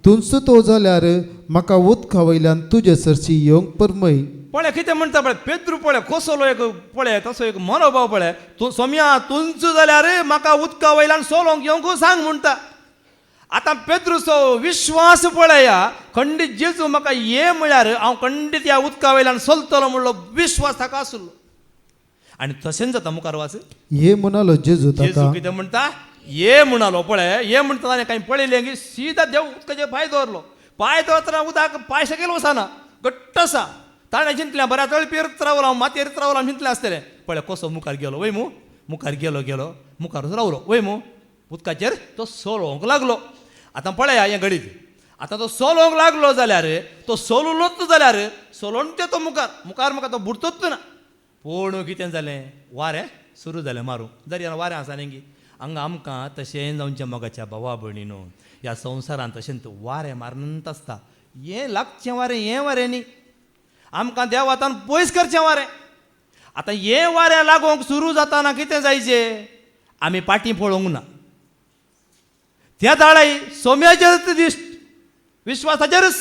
तुमचो तो जाल्यार म्हाका उदका वयल्यान तुजे सरशी येवंक परमय पळय कितें म्हणटा पळय पेद्रू पळय कसलो एक पळय तसो एक मनोभाव पळय तूं सोम्या तुमचो जाल्यार म्हाका उदका वयल्यान सोलोंक येवंक सांग म्हणटा आतां पेद्रूचो विश्वास पळया खंडीत जेजू म्हाका ये म्हळ्यार हांव खंडीत ह्या उदका वयल्यान चलतलो म्हणलो विश्वास ताका आसलो आनी तशेंच जाता मुखार वाच ये म्हणालो जेजू कितें म्हणटा ये म्हणालो पळय ये म्हणटा ताणें कांय पळयलें की सीदा देव उदकाचेर पांय दवरलो पांय दवरतना उदक पांय सकयल वचना घट्ट आसा ताणें चिंतलें बऱ्या तळपेर रावलो हांव मातयेर रावलो हांव चिंतलें आसतलें पळय कसो मुखार गेलो वय मू मुखार गेलो मुखारूच रावलो वय मू उदकाचेर तो सोलोंक लागलो आतां पळया हें घडीत आतां तो सोलोंक लागलो जाल्यार तो सोलूलोच जाल्यार सोलोन तो मुखार म्हाका तो बुडतोच ना पूण कितें जालें वारें सुरू जालें मारूं दर्यान वारें आसा न्ही हांगा आमकां तशें जावचें मोगाच्या भावा भयणीनो ह्या संवसारांत तशेंच वारें मारनंत आसता हें लागचें वारें हें वारें न्ही आमकां देवातान पयस करचें वारें आतां हें वारें लागोंक सुरू जाताना कितें जायचें आमी पाटी पळोवंक ना त्या दाळाय सोम्याचेर दिश्ट विश्वासाचेरच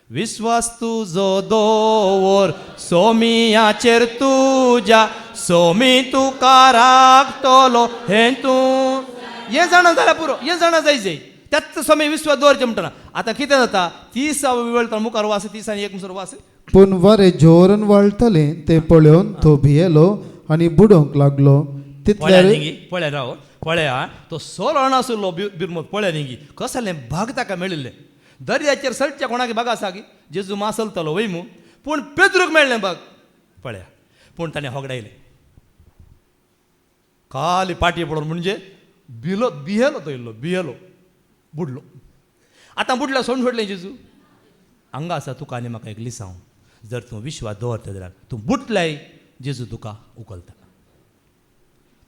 विश्वास तुजो दवर सोमियाचेर तुज्या सोमी तुका राखतलो हें तूं हें जाणा जाल्यार पुरो हें जाणा जायचें त्याच सोमी विश्वास दवरचें म्हणटना आतां कितें जाता 30 वेळ मुखार वास 30 आनी 1 वास पूण वारे जोरान वाळटले ते पळोवन तो भियेलो आनी बुडोवंक लागलो. पळ्या तितल्यार निंगी पळ्या राव पळ्या तो सोलोण आसलो बिरमोत पळ्या निंगी कसलें भाग ताका मेळिल्लें. दर्याचेर सलच्या कोणाक भाग आसा की जेजू मासलतलो वय मू पूण पेद्रूक मेळ्ळें भाग पळया. पूण ताणें होगडायलें खाली पाटी पडून म्हणजे भियेलो तो इल्लो भियेलो बुडलो. आतां बुडल्या सोडून सोडलें जेजू हांगा आसा तुका आनी म्हाका एक लिसांव. जर तूं विश्वास दवरता जाल्यार तूं बुडलाय जेजू तुका उखलता.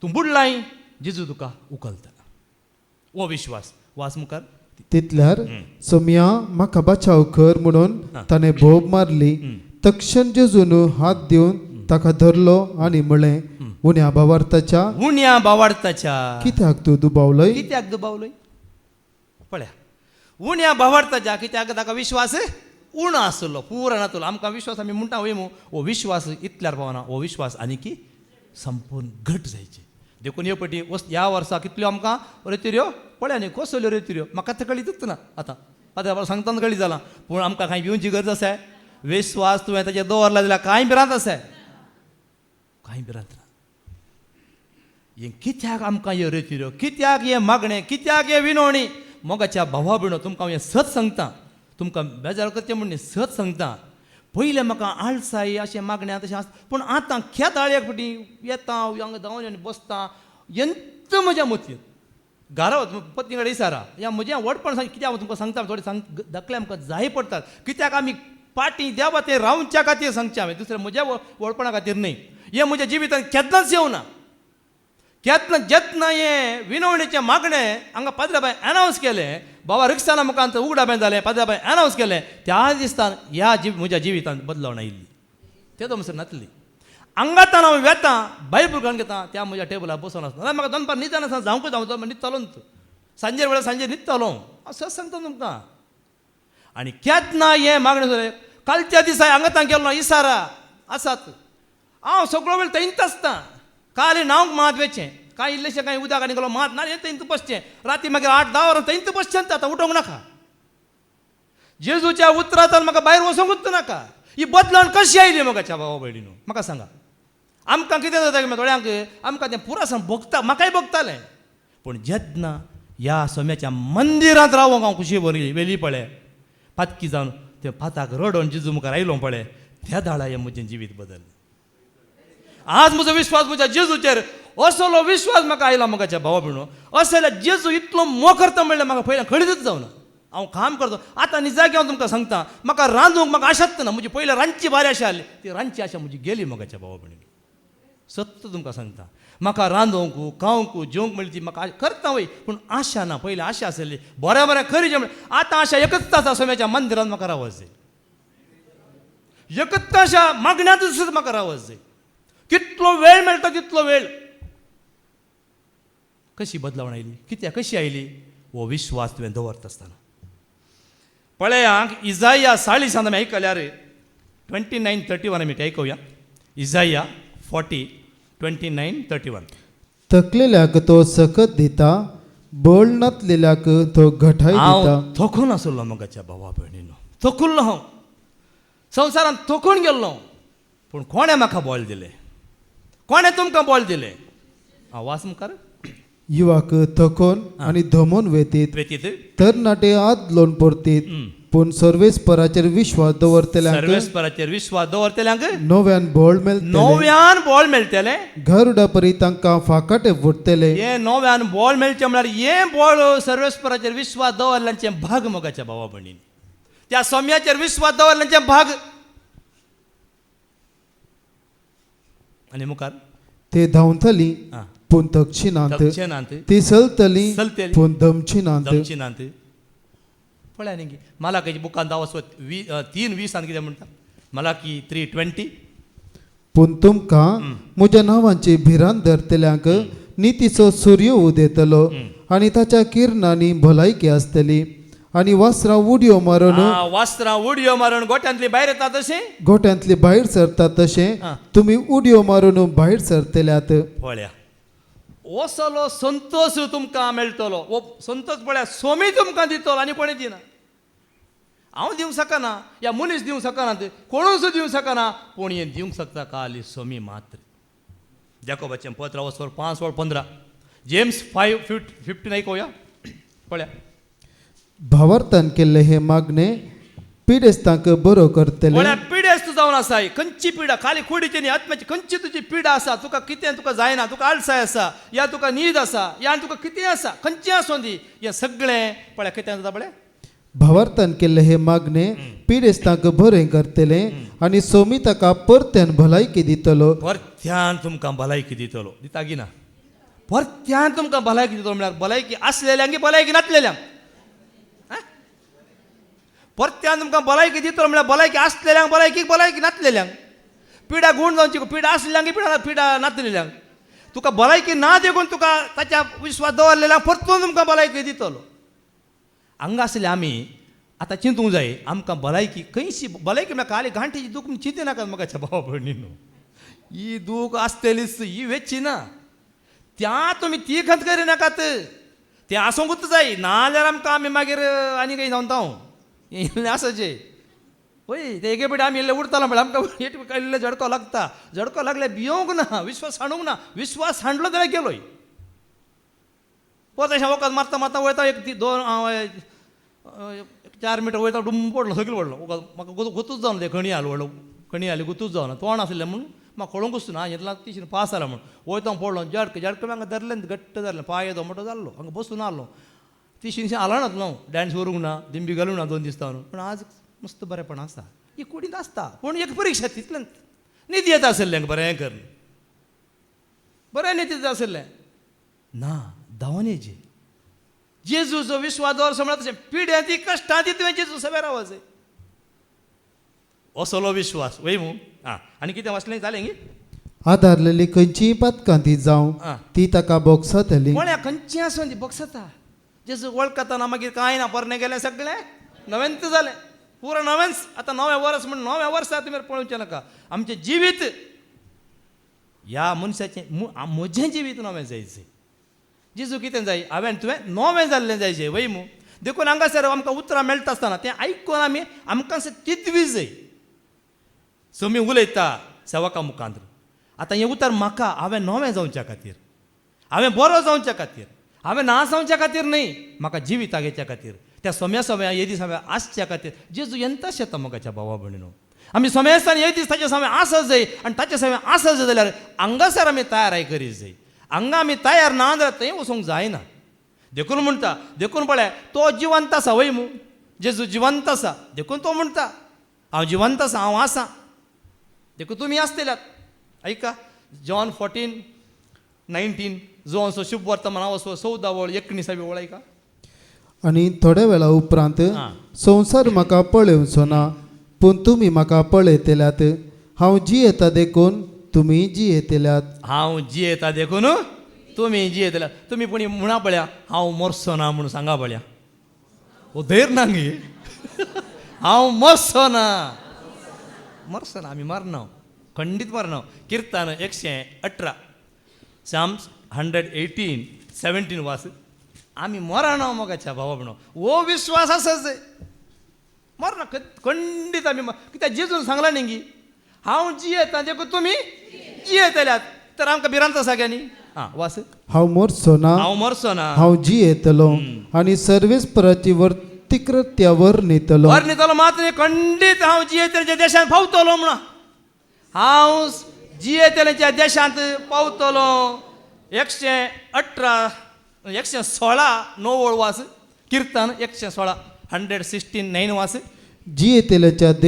तूं बुडलाय जेजू तुका उखलता. हो विश्वास वास मुखार. तितल्यार सोम्या म्हाका बचाव कर म्हणून ताणें भोब मारली. तक्षण जेजून हात दिवन ताका धरलो आनी म्हळें उण्या भावार्थाच्या उण्या भावार्थाच्या कित्याक तूं दुबावलय. कित्याक दुबावलय पळया. उण्या भावार्थाच्या कित्याक ताका विश्वास उणो आसलो पुराय नासलो. आमकां विश्वास आमी म्हणटा वय मू हो विश्वास इतल्यार पावना. हो विश्वास आनी की संपूर्ण घट जायचे. देखून हे पटी ह्या वर्सा कितल्यो आमकां रेतिऱ्यो पळया न्ही कसल्यो रेतिऱ्यो म्हाका ते कळीतच ना. आतां आतां सांगतना कळीत जालां. पूण आमकां कांय भिवची गरज आसा. विश्वास तुवें ताचेर दवरला जाल्यार कांय भिरांत आसा. कांय भिरांत ना. हे कित्याक आमकां ह्यो रेतिऱ्यो कित्याक हे मागणें कित्याक हे विनवणी. मोगाच्या भावा भयणो तुमकां हांव हें सत सांगता. तुमकां बेजार करचें म्हण सत सांगता. पयलें म्हाका आळसाय अशें मागणें तशें आसता. पूण आतां खेताळ एक फावटी येता हांगा धांवन आनी बसता एंत म्हज्या मतींत घरा वच पत्नी कडेन इसारा या म्हजें व्हडपण सांग कित्याक हांव तुमकां सांगता थोडें सांग दाखले आमकां जाय पडटात. कित्याक आमी पाटी देवा तें रावच्या खातीर सांगचें हांवें दुसऱ्या म्हज्या व्हडपणा खातीर न्हय. हें म्हज्या जिवितांत केन्नाच येवना. केन्ना जेतना हें विनवणेचें मागणें हांगा पाद्राबाय एनावन्स केलें बाबा रिक्षाना मुखांत उगडाबें जालें पाद्राबाय एनावन्स केलें त्या दिसतान ह्या म्हज्या जिवितांत बदलावण आयिल्ली. तेदो म्हणसर नासली. हांगातान हांव वेतां बायबल घेवन घेता त्या म्हज्या टेबलार बसून आसता. म्हाका दनपार न्हिदना आसतना जावंकूच जावं न्हिदतालो सांजे वेळार सांजे न्हिदतालो हांव सत सांगता तुमकां. आनी केन्ना हें मागणें जालें कालच्या दिसा हांगातान गेलो इसारा आसात हांव सगळो वेळ थंयच आसता. काली नांव मात वेचें कांय इल्लेशें कांय उदक आनी गेलो मात ना हें थंयच बसचें. राती मागीर 8-10 वरां थंयच बसचें आतां उठोवंक नाका. जेजूच्या उतरांतल्यान म्हाका भायर वचोंकूच नाका. ही बदलावन कशी आयली मोगाच्या भावा भयणीनो म्हाका सांगा. आमकां कितें जाता की थोड्यांक आमकां तें पुरासां भोगता म्हाकाय भोगतालें. पूण जेन्ना ह्या सोम्याच्या मंदिरांत रावोंक हांव खुशी वेली पळय पातकी जावन ते पाताक रडोवन जेजू मुखार आयलो पळय त्या दाळा हें म्हजें जिवीत बदल्लें. आज म्हजो विश्वास म्हज्या जेजूचेर असलो विश्वास म्हाका आयला मोगाच्या भावा भयणो. अशें जाल्यार जेजू इतलो मोग करता म्हणल्यार म्हाका पयलें खडीतच जावना. हांव काम करता आतां निजागी हांव तुमकां सांगता म्हाका रांदूंक म्हाका आशाच ना. म्हजी पयलीं रांदची बारी आशा आहली ती रांदची आशा म्हजी गेली मोगाच्या भावा भयणीन. सत्य तुमकां सांगता म्हाका रांदूंक खावंक जेवंक मेळटा ती म्हाका करता वय पूण आशा ना. पयलीं आशा आसली बरें बरें खरी जेवण. आतां आशा एकच आसा सोम्याच्या मंदिरांत म्हाका रावच जाय. एकच आशा मागण्यांतूच म्हाका रावच जाय. कितलो वेळ मेळटा तितलो वेळ. कशी बदलावण आयली कित्याक कशी आयली हो विश्वास तुवें दवरता आसतना. पळयात इजाया 40 आमी आयकल्यार 29:31 आमी आयकुया. इजाया 40:29-31. थकलेल्याक तो सकत दिता बळ नातलेल्याक तो घटाय दिता. हांव थकून आसलो मोगाच्या भावा भयणीनो. थकुल्लो हांव संवसारांत थकून गेल्लो. पूण कोणें म्हाका बळ दिलें. कोणें तुमकां बळ दिलें. हांव वास मुखार युवाक थकोन आनी धमोन वेतीत वेतीत तरणाटे आद लोन परतीत. पूण सर्वेस्पराचेर विश्वास दवरतल्यांक सर्वेस्पराचेर विश्वास दवरतल्यांक नव्यान बळ मेळटलें. नव्यान बळ मेळटलें. गरुडा परी तांकां फाकाटे फुटतले. हे नव्यान बळ मेळचें म्हळ्यार हें बळ सर्वेस्पराचेर विश्वास दवरल्यांचें भाग मोगाच्या भावा भयणीन. त्या सोम्याचेर विश्वास दवरल्यांचें भाग. आनी मुखार ते धांवतली पूण थकचिनांत. ती चलतली पूण दमचिनांत. पळया न्ही मालाकाची बुकान 3:20 कितें म्हणटा मालाकी 3:20. पूण तुमकां म्हज्या नांवांची भिरांत धरतल्यांक नितीचो सूर्य उदेतलो आनी ताच्या किरणांनी भलायकी आसतली. आनी वस्त्रां उडयो मारून गोठ्यांतली भायर येता तशें गोठ्यांतली भायर सरता तशें तुमी उडयो मारून भायर सरतल्यात. पळया असलो संतोष तुमकां मेळटलो. हो संतोष पळया सोमी तुमकां दितलो आनी कोणी दिना. हांव दिवंक सकना या मनीस दिवंक सकना ते कोणूच दिवंक सकना पूण हें दिवंक शकता खाली सोमी मात्र जाकोबाचें पत्र 5:15 जेम्स 5:15 ऐकूया पळया भावार्थान केल्ले हे मागणे पिडेस्तांक बरो करतले म्हळ्यार पिडेस्त जावन आसा खंयची पिडा खाली कुडीची न्ही आत्म्याची खंयची तुजी पिडा आसा तुका कितें तुका जायना तुका आळसाय आसा या तुका न्हीद आसा या तुका कितें आसा खंयचें आसूं दी हें सगळें पळय कितें जाता पळय भावार्थान केल्ले हे मागणे पिडेस्तांक बरें करतले आनी सोमी ताका परत्यान भलायकी दितलो परत्यान तुमकां भलायकी दितलो दिता की ना परत्यान तुमकां भलायकी दितलो म्हळ्यार भलायकी आसलेल्यांक की भलायकी नासलेल्यांक परत्यान तुमकां भलायकी दितलो म्हळ्यार भलायकी आसलेल्यांक भलायकी नासलेल्यांक पिडा गूण जावची पिडा आसलेल्यांक पिडा नासलेल्यांक तुका भलायकी ना देखून तुका ताच्या विश्वास दवरलेल्यांक परतून तुमकां भलायकी दितलो हांगा आसले आमी आतां चिंतूंक जाय आमकां भलायकी खंयची भलायकी म्हळ्यार खाली घांटीची दूख चिंती नाकात म्हाका भावा भयणीनो ही दूख आसतलीच ही वेचची ना त्या तुमी ती खंत करिनाकात तें आसूंकूच जाय नाजाल्यार आमकां आमी मागीर आनी खंय जावन इल्लें आसाचें पळय ते एके पिडे आमी इल्लें उरतालो म्हळ्यार आमकां एक इल्लें झडको लागल्यार भियोंक ना विश्वास हाडूंक ना विश्वास हाडलो जाल्यार गेलोय परत अशें वखद मारता वयता एक 4 मिटर वयता डुंब पडलो सकयल पडलो म्हाका गुतूच जावन ते खणी हाली गुतूच जावन तोंड आसलें म्हणून म्हाका कळोंकूच ना हांयें तिशीन पास जालां म्हणून वयता पडलो झडक हांगा धरलें घट्ट धरलें पांय येदो मोठो जाल्लो हांगा बसून आसलो तिशीनशें आलनात न्हू डॅन्स करूंक ना दिंबी घालूंक ना 2 दीस जावन पूण आज मस्त बरेंपण आसा ही कुडींत आसता पूण एक परीक्षा तितल्यान न्हिदी येता आसलें बरें कर बरें न्हिदी येता आसलें ना धांवनेचे जेजूचो विश्वास दवरचो म्हळ्यार तशें पिड्यां ती कश्टां ती तुवें जेजू सगळें रावचें असलो विश्वास वय मू आं आनी कितें वाचलें जालें न्ही आदारलेली खंयचीय पातकां ती जावं ती ताका बोगसतली म्हळ्यार खंयचीं आसूं ती बोगसता जेजू वळखतना मागीर कांय ना परने गेलें सगळें नवेंच जालें पुरो नवेंच आतां 9वें वर्स म्हण 9व्या वर्सा तुमी पळोवचें नाका आमचें जिवीत ह्या मनशाचें म्हजें जिवीत नवें जायचें जेजू कितें जाय हांवें तुवें नवें जाल्लें जायचें वय मू देखून हांगासर आमकां उतरां मेळटा आसतना तें आयकून आमी आमकां चिंतवी जाय सोमी उलयता सेवका मुखांत आतां हें उतर म्हाका हांवें नवें जावच्या खातीर हांवें बरो जावच्या खातीर हांवें ना जावच्या खातीर न्ही म्हाका जिविताक येच्या खातीर त्या सोम्या हे दीस हांवें आसच्या खातीर जेजू येता शेता मोगाच्या भावा भयणीनो आमी सोमेस्तान हे दीस ताचे समें आसत जाय आनी ताचे समें आसत जाय जाल्यार हांगासर आमी तयाराय करीत जाय हांगा आमी तयार ना जाल्यार थंय वचूंक जायना देखून म्हणटा देखून पळय तो जिवंत आसा वय मू जेजू जिवंत आसा देखून तो म्हणटा हांव जिवंत आसा हांव आसां देखून तुमी आसतल्यात ऐका जॉन 14:19 जो असो शुभ वर्तमान हांव असो 14 19 वळ ऐका आनी थोड्या वेळा उपरांत संवसार म्हाका पळोवचो ना पूण तुमी म्हाका पळयतल्यात हांव जियेता देखून तुमी जियेतल्यात हांव जियेता देखून तुमी जियेतल्यात तुमी पूण म्हणा पळया हांव मरचो ना म्हणून सांगा पळया हो धैर ना गे हांव मरचो ना आमी मरना खंडीत मरना किर्तन 118 साम्स 118:17 वास आमी मरना मोगाच्या भावा म्हणून हो विश्वास आसाच मरना खंडीत आमी कित्याक जेजून सांगला न्ही हांव जियेता देखून तुमी जियेतल्यात तर आमकां भिरांत आसा गे न्ही हां वास हांव मरचो ना हांव जियेतलो आनी सर्वेस्पराची वर्तिकृत्या वर्णितलो मात्र खंडीत हांव जियेतल्याच्या देशांत पावतलो म्हणून हांव जियेतल्याच्या देशांत पावतलो 116 वास किर्तन 116 116:9 वास जियेतल्याच्या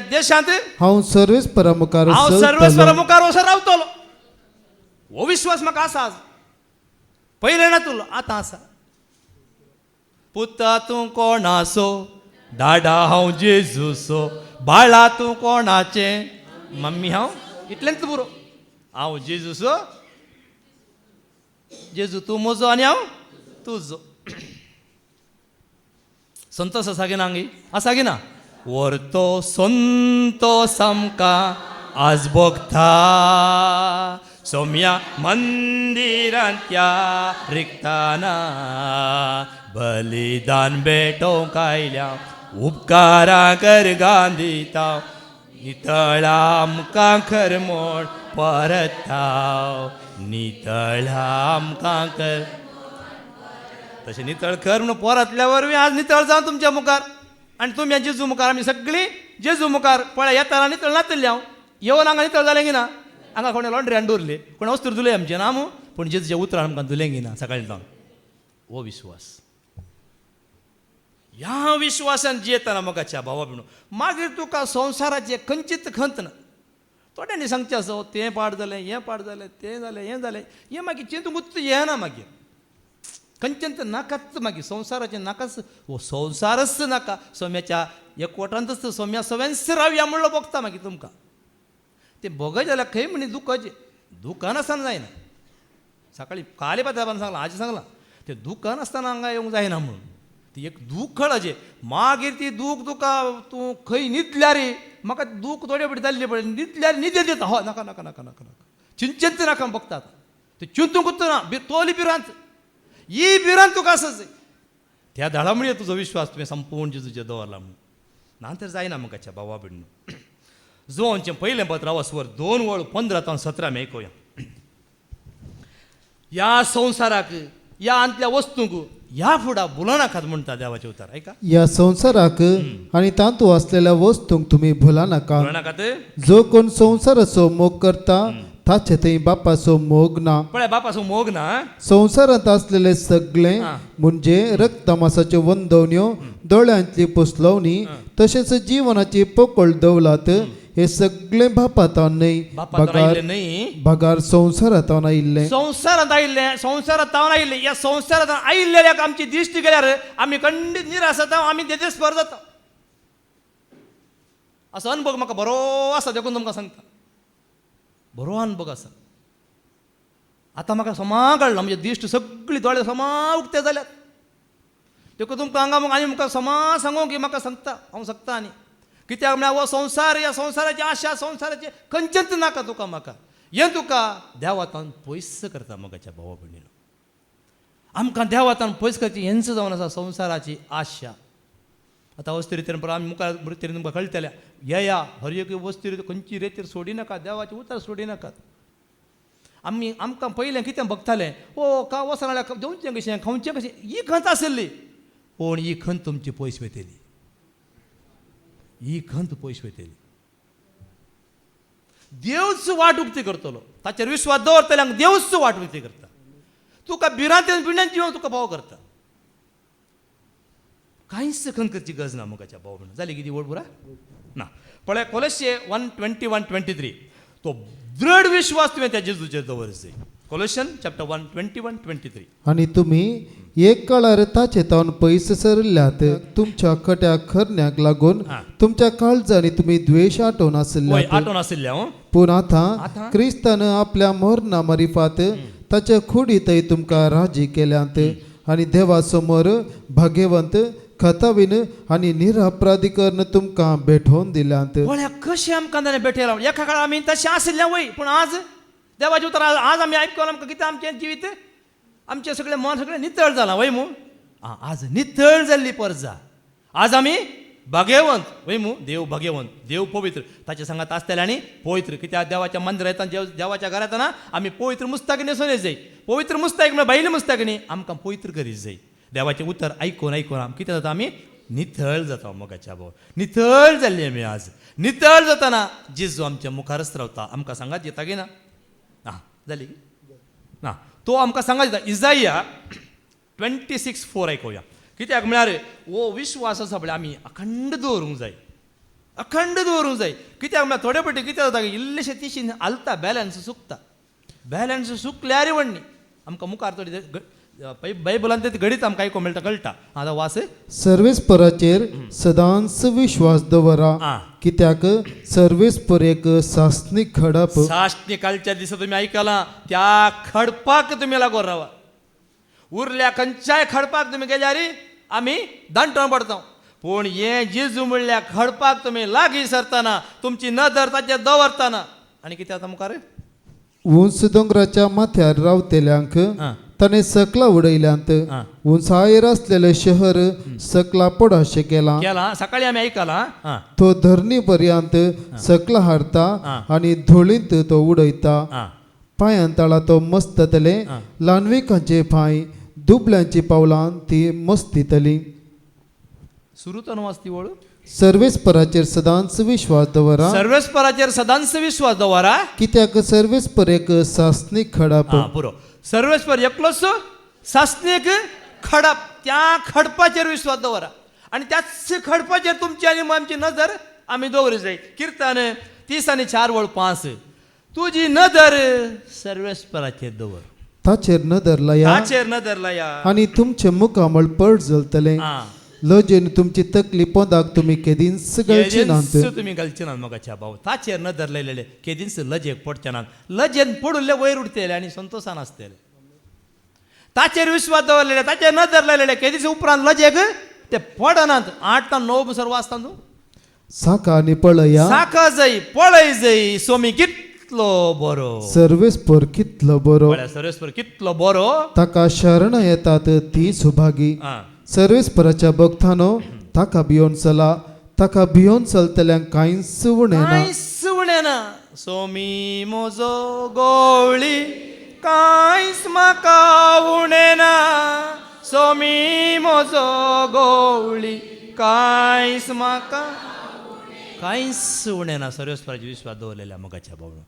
देशांत हांव सर्वेस्परा मुखार वचून रावतलो हो विश्वास म्हाका आसा आज पयलें ना तुलो आतां आसा पुता तूं कोणाचो दाडा हांव जेजूचो बाळा तूं कोणाचें मम्मी हांव इतलेंच पुरो हांव जेजूचो जेजू तूं म्हजो आनी हांव तुजो संतोश आसा गे ना आसा गे ना व्हरतो संतोश आमकां आज भोगता सोम्या मंदिरांत त्या रिक्ताना बलिदान भेटोवंक आयल्या उपकारा कर गांधिता नितळा आमकां खरमोड परताव नितळा आमकां कर तशें नितळ कर म्हणून परतल्यावर आज नितळ जावन तुमच्या मुखार आनी तुमी जेजू मुखार आमी सगळीं जेजू मुखार पळय येताना नितळ नातल्ली हांव येवन हांगा नितळ जालें की ना हांगा कोणें लॉन्ड्र्यान दवरले कोण वस्त्र धुले आमचें ना मू पूण जेजूच्या उतरां आमकां धुलें की ना सकाळीं जावन हो विश्वास ह्या विश्वासान जियेतना मोगाच्या भावा भयणो मागीर तुका संवसाराचें खंयचीच खंत ना थोड्यांनी सांगचें आसा तें पाड जालें हें पाड जालें तें जालें हें जालें हें मागीर चिंतूंक उच्च येना मागीर खंयचेंच नाकाच मागीर संवसाराचें नाकाच हो संवसारच नाका सोम्याच्या एकवटांतच सोम्या सगळ्यांच रावया म्हणलो बगता मागीर तुमकां तें बगय जाल्यार खंय म्हणी दुखाचें दुखान आसतना जायना सकाळीं काले पात्रांनी सांगलां आजी सांगलां तें दुखान आसतना हांगा येवंक जायना म्हणून ती एक दूख कळजे मागीर ती दूख तुका तूं खंय न्हिदल्यार म्हाका दूख थोडे फावटी जाल्ली पळय न्हिदल्यार न्हिदे दिता हो नाका नाका नाका नाका नाका चिंतच नाका बगतात ते चिंतूंकूच ना तोली बिरांत ही बिरांत तुका आसच त्या धाडामुळे तुजो विश्वास तुवें संपूर्ण जेजूचेर दवरला म्हणून नातर जायना म्हाकाच्या भावा भयणो जोनचें पयलें पत्र वसवर 2:15-17 आमी आयकुया ह्या संवसाराक ह्या अंतल्या वस्तूंक ह्या फुडा भुलनाकात म्हणटा देवाचे उतार ऐका या संसाराक आणि तांतू असलेल्या वस्तूंक तुम्ही भुला नाका भुलनाकात जो कोण संसाराचो मोग करता ताचे थंय बापाचो मोग ना पळय बापाचो मोग ना संसारांत असलेले सगळे म्हणजे रक्तमासाच्यो वंदवण्यो दोळ्यांतली पुसलवणी तशेंच जीवनाची पोकळ दौलत हे सगळे बापातान न्हय भगार संसारांत आयिल्ले संसारांत आयिल्ले या संसारांत आयिल्ल्याक आमची दिश्टी गेल्यार आमी खंडीत निराश जाता आमी देदेस्पर जाता असो अनुभव म्हाका बरो आसा देखून तुमकां सांगता बरो अनुभव आसा आतां म्हाका समा कळ्ळां म्हणजे दिश्ट सगळीं दोळे समा उक्ते जाल्यात देखून तुमकां हांगा आनी म्हाका समा सांगूंक की म्हाका सांगता हांव सांगता आनी कित्याक म्हळ्यार हो संवसार ह्या संवसाराची आशा संवसाराचे खंयचेंच नाका तुका म्हाका हें तुका देवातान पयस करता मोगाच्या भावा भयणीनो आमकां देवातान पयस करची हेंच जावन आसा संवसाराची आशा आतां वस्ती रितीन पळय आमी मुखार रितीन तुमकां कळटल्या या हर एक वस्ती रिती खंयची रेतीर सोडी नाकात देवाचें उतर सोडी नाकात आमकां पयलें कितें बगतालें ओ का वसनाल्या जेवचें कशें खावचें कशें ही खंत आसली पूण ही खंत तुमची पयस वयतली ही खंत पयस वयतली देवच वाट उक्ती करतलो ताचेर विश्वास दवरतल्यांक देवच वाट उक्ती करता तुका भिरांतेन बिण्यान जिवन तुका भाव करता कांयच खंत करची गरज ना मुखाच्या भाव म्हणून जाली कितें वड पुरा ना पळय कोलोसे 1:21-23 तो दृढ विश्वास तुवें त्या जेजूचेर दवरच जाय कोलोशन चॅप्टर 1:21-23 आणि तुम्ही एक काळार ताचे तावन पयस सरल्यात तुमच्या खट्या खरण्याक लागून तुमच्या काळजांनी तुम्ही द्वेष आटोवन आसल्या पूण आतां क्रिस्तान आपल्या मरणा मारिफात ताच्या कुडींतय तुमकां राजी केल्यांत आणि देवा समोर भाग्यवंत खतावीन आणि निरपराधी कर्ण तुमकां भेटोवन दिल्यांत कशें आमकां जाणें भेटयला एका काळार आमी तशें आशिल्लें वय पूण आज देवाचें उतर आज आमी आयकून आमकां कितें आमचें जिवीत आमचें सगळें मन सगळें नितळ जालां वय मू आज नितळ जाल्ली परजा आज आमी भाग्यवंत वय मू देव भाग्यवंत देव पवित्र ताचे सांगात आसतले आनी पवित्र कित्याक देवाच्या मंदिरांत येतना देवाच्या घरांत येतना आमी पवित्र मुस्ताक न्हेसून जाय पवित्र मुस्ताक म्हळ्यार भायली मुस्ताक न्ही आमकां पवित्र करीत जाय देवाचें उतर आयकून आमी कितें जाता आमी नितळ जाता मोगाच्या भाव नितळ जाल्ली आमी आज नितळ जातना जेजू आमच्या मुखारच रावता आमकां सांगात येता की ना आं जाली ना तो आमकां सांगात येता इजाया 26:4 आयकुया कित्याक म्हळ्यार हो विश्वास आसा पळय आमी अखंड दवरूंक जाय कित्याक म्हळ्यार थोडे फावटी कितें जाता इल्लेशें तिशीन हालता बॅलन्स सुकल्यार व्हडणी आमकां मुखार थोडी बायबलांत ते घडीत आमकां आयकूंक मेळटा कळटा आतां वास सर्वेस्पराचेर सदांच विश्वास दवरा कित्याक सर्वेस्परेक सासणी खडप सासणी कालच्या दिसा तुमी आयकलां त्या खडपाक तुमी लागून रावा उरल्या खंयच्याय खडपाक तुमी गेल्यार आमी दांटोवन पडता पूण हें जेजू म्हणल्या खडपाक तुमी लागीं सरतना तुमची नदर ताचेर दवरतना आनी कितें जाता मुखार उंच दोंगराच्या माथ्यार रावतेल्यांक ताणे सकला उडयल्यांत हां. उंचायेर असलेले शहर सकला पडाशे केला केला सकाळी आम्ही ऐकला हां तो धरणी पर्यंत सकला हारता हां. आणि धुळींत तो उडयता हां पांयांतळा तो मस्ततले हां. ल्हानविकांचे पांय दुबल्यांची पावलां ती मस्तितली सुरू तर वाचती वळू सर्वेस्पराचेर सदांच विश्वास दवरा सर्वेस्पराचेर सदांच विश्वास दवरा कित्याक सर्वेस्पर एक सासनीक खडप हां पुरो सर्वेस्पर एकलोच सासणेक खडप त्या खडपाचेर विश्वास दवरा आणि त्याच खडपाचेर तुमची आणि आमची नजर आम्ही दवरी जाय कीर्तन 30 आणि 4 वळ 5 तुझी नजर सर्वेस्पराचेर दवर ताचेर नदर लया ताचेर नजर लाया आणि तुमचे मुखामळ पड जलतले हां लजेन तुमची तकली पोंदाक तुम्ही केदीन गळची नांत केदींस तुम्ही घालचे ना मगाच्या भाऊ ताचेर नजर लायलेले केदींस लजेक पडचे ना लजेन पडुल्ले वयर उठतेले आणि संतोषान असतेले ताचेर विश्वास दवरलेले ताचेर नजर लायलेले केदीस उपरांत लजेक ते पडनात 8 ता 9 सर वाचता तू साका आणि पळया साखा जाई पळय जाई सोमी कितलो बरो सर्वेस्पर कितलो बरो पळ्या सर्वेस्पर कितलो बरो ताका शरण येतात ती सुभागी हां सर्वेस्पराच्या भक्तानो ताका भियोन चला ताका भियोन चलतल्यांक कांयच उणें ना कांयच उणें ना सोमी मोजो गोवळी कांयच म्हाका उणें ना सोमी मोजो गोवळी कांयच म्हाका कांयच उणें ना सर्वेस्पराचेर विश्वास दवरलेल्या मोगाच्या भावनो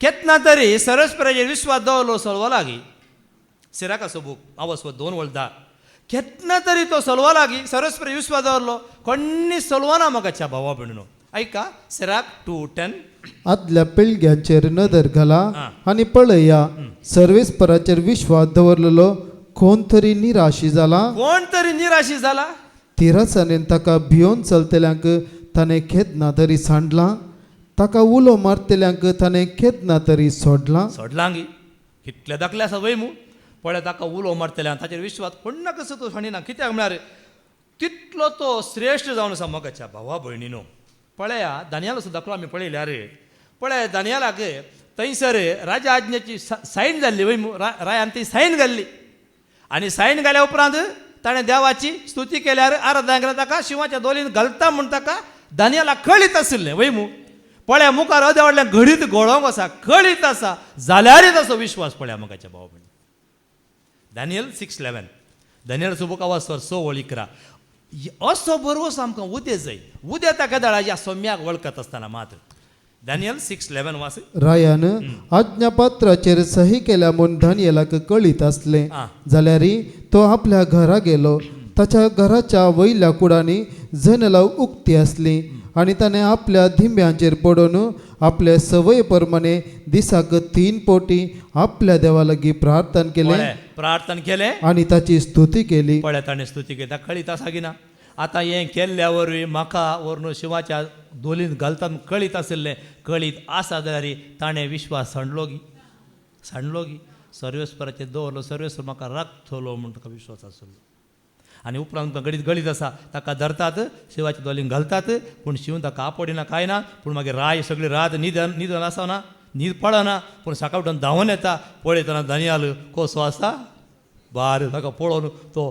केतना तरी सर्वेस्पराचेर विश्वास दवरलो सळवा लागी सिराका सोबूक आवस्व 2 वळदा केतना तरी तो सलवा लागी सर्वेस्पर विश्वास दवरलो कोणी सलवाना मोगाच्या भावा भयणीनो ऐका सिराक 2:10 आदल्या पिळग्यांचेर नदर घाला हां. आणि पळया सर्वेस्पराचेर विश्वास दवरलेलो कोण तरी निराशी जाला कोण तरी निराशी झाला तिरासाने ताका भियोन चलतल्यांक ताणें केदना तरी सांडला ताका उलो मारतल्यांक ताणें केदना तरी सोडला सोडलांगी कितले दाखले आसा वय मू पळय ताका उलो मारतल्या ताचेर विश्वास कोण कसो तो हाणिना कित्याक म्हळ्यार तितलो तो श्रेश्ठ जावन आसा मोगाच्या भावा भयणीनो पळया दानियाला सुद्दां दाखलो आमी पळयल्यार पळय दानियालाक थंयसर राजा आज्ञेची सायन जाल्ली वय रायान ती सायन घाल्ली आणि सायन घाल्या उपरांत ताणें देवाची स्तुती केल्यार आराधना केल्यार ताका शिवाच्या दोलीन घालता म्हूण ताका दानियाला कळीत आशिल्लें वय मू पळया मुखार अदेवाडल्यान घडीत घोळोंक आसा कळीत आसा जाल्यारच असो विश्वास पळया मोगाच्या भावा भयणी दानियल 6:11 दानियल सुबूक आवाज 6:11 असो बरोवस आमकां उदें जाय उदें ताका दळा या सोम्याक वळखत आसतना मात्र दानियल 6:11 वास रायान आज्ञापत्राचेर सही केल्या म्हूण दानियेलाक कळीत आसलें हां. जाल्यार तो आपल्या घरा गेलो ताच्या घराच्या वयल्या कुडांनी जनेलां उक्ती आसली आणि ताणें आपल्या धिंब्यांचेर पडून आपले सवय प्रमाणे दिसाक 3 पोटी आपल्या देवा लागीं प्रार्थना केलें प्रार्थना केले आणि ताची स्तुती केली पळय ताणें स्तुती केली कळीत आसा की ना आतां हें केल्ल्या वरवीं म्हाका वरून शिवाच्या दोलीन घालतना कळीत आशिल्लें कळीत आसा जाल्यार ताणें विश्वास सांडलो गी सर्वेस्पराचेर दवरलो सर्वेस्पर म्हाका राखतलो म्हूण ताका विश्वास आशिल्लो आनी उपरांत घडीत गळीत आसा ताका धरतात शिवाच्या दोलीन घालतात पूण शिव ताका आपडिना कांय ना पूण मागीर राय सगळी रात न्हिदन आसना न्हीद पडना पूण सकाळ उठून धांवन येता पळयतना दानियाल कसो आसा बार ताका पळोवन तो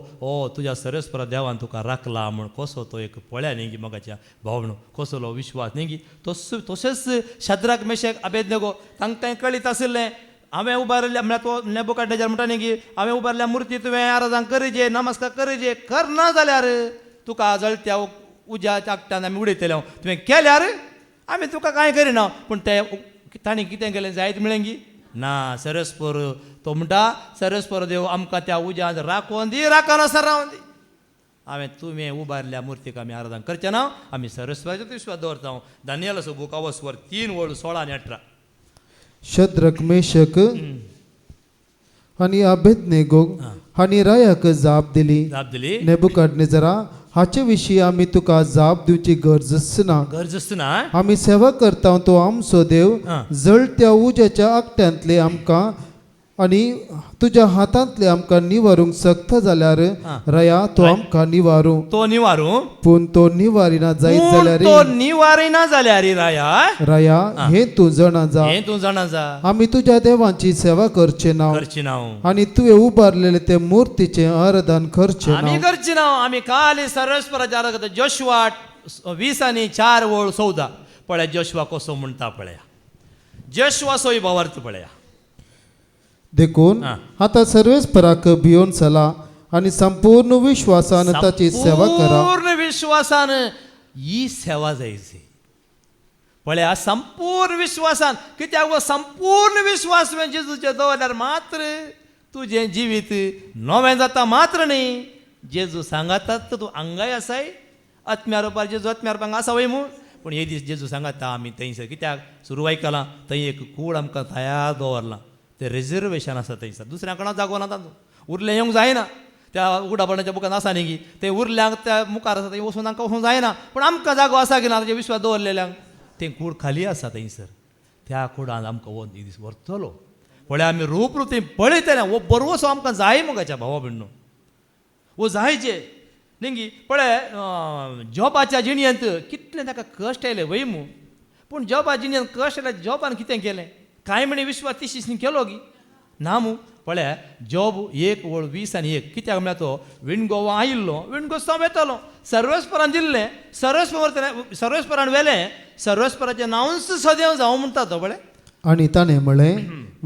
तुज्या सर्वेस्परा देवान तुका राखला म्हूण कसो तो एक पळया न्ही गी मोगाच्या भावनो कसलो विश्वास न्ही गी तशेंच शद्राक मेशक अबेदनेगो तांकांय कळीत आशिल्लें हांवें उबारल्या म्हळ्यार तो नेबुकादनेजार म्हणटा न्ही की हांवें उबारल्या मुर्ती तुवें आराधना करीजे नमस्कार करीजे करना जाल्यार तुका जळत्या उज्याच्या आगटान आमी उडयतले तुवें केल्यार आमी तुका कांय करिना पूण ते ताणें कितें केलें जायत मिळें गी ना सर्वेस्पर तो म्हणटा सर्वेस्पर देव आमकां त्या उज्यांत राखोवन दी राखना रावन दी हांवें तुवें उबारल्या मुर्तीक आमी आराधना करचें ना आमी सर्वेस्पराचेर विश्वास दवरता दानियेल बुक अवस्वर 3:16 आणि 18 शद्रक मेशक आणि अबेदनेगो हांणी रायाक जाप दिली नेबुकादनेजारा हाचे विशीं आमी तुका जाप दिवची गरज ना आमी सेवा करता तो आमचो देव जळत्या उज्याच्या आगट्यांतले आमकां आणि तुझ्या हातांतले आमकां निवारूंक सक्त जाल्यार हा. रया तो आमकां निवारू तो निवारू पूण तो निवारिना जायत जाल्यार तो निवारिना जाल्यार रे राया रया हे तू जाणा जा हे तू जाणा जा आम्ही तुझ्या देवांची सेवा करचे ना करची नाव आणि तुवें उबारलेले ते मूर्तीचे आराधन करचे आम्ही ना करची नाव आम्ही काल सर्वस्पराच्या आराधना जोशुआ 20:4-14 पळया जोशुआ कसो म्हणटा पळया जोशुआ सोय भावार्थ पळया देखून हा. आता सर्वेस्पराक भियोन चला आणि संपूर्ण विश्वासान ताची सेवा करा संपूर्ण विश्वासान ही सेवा जायची पळया संपूर्ण विश्वासान कित्याक वो संपूर्ण विश्वास म्हणजे जेजूचे दवरल्यार मात्र तुझे जिवीत नवें जाता मात्र न्ही जेजू सांगातात तर तूं आंगाय आसाय आत्म्या रुपार जेजू आत्म्या रुपांक आसा वय म्हूण पूण हे दीस जेजू सांगाता आमी थंयसर कित्याक सुरवाय केलां थंय एक कूड आमकां तयार दवरलां ते रिजर्वेशन आसा थंयसर दुसऱ्या कोणाक जागो ना तातूंत उरलें येवंक जायना त्या उडापणाच्या बुकान आसा न्ही की ते उरल्यांक त्या मुखार आसा थंय वचून तांकां वचूंक जायना पूण आमकां जागो आसा की ना ताचे विश्वास दवरलेल्यांक तें कूड खाली आसा थंयसर त्या कुडांत आमकां हो दीस व्हरतलो पळय आमी रूप थंय पळयतले वो बरो असो आमकां जाय मुगाच्या भावा भयणो वो जायचे न्ही पळय जॉबाच्या जिणयेंत कितले ताका कश्ट आयले वय मू पूण जॉबा जिणयेंत कश्ट आयले जॉबान कितें केलें कांय म्हणे विश्वास तिशीसनी केलो की ना मू पळय जॉब 1:20 कित्याक म्हळ्यार तो विणगोवा आयिल्लो विणगो येतलो सर्वेस्परान दिल्लें सर्वेस्परान व्हेलें सर्वेस्पराचें नांवच सदैव जावं म्हणटा तो पळय आणि ताणें म्हळें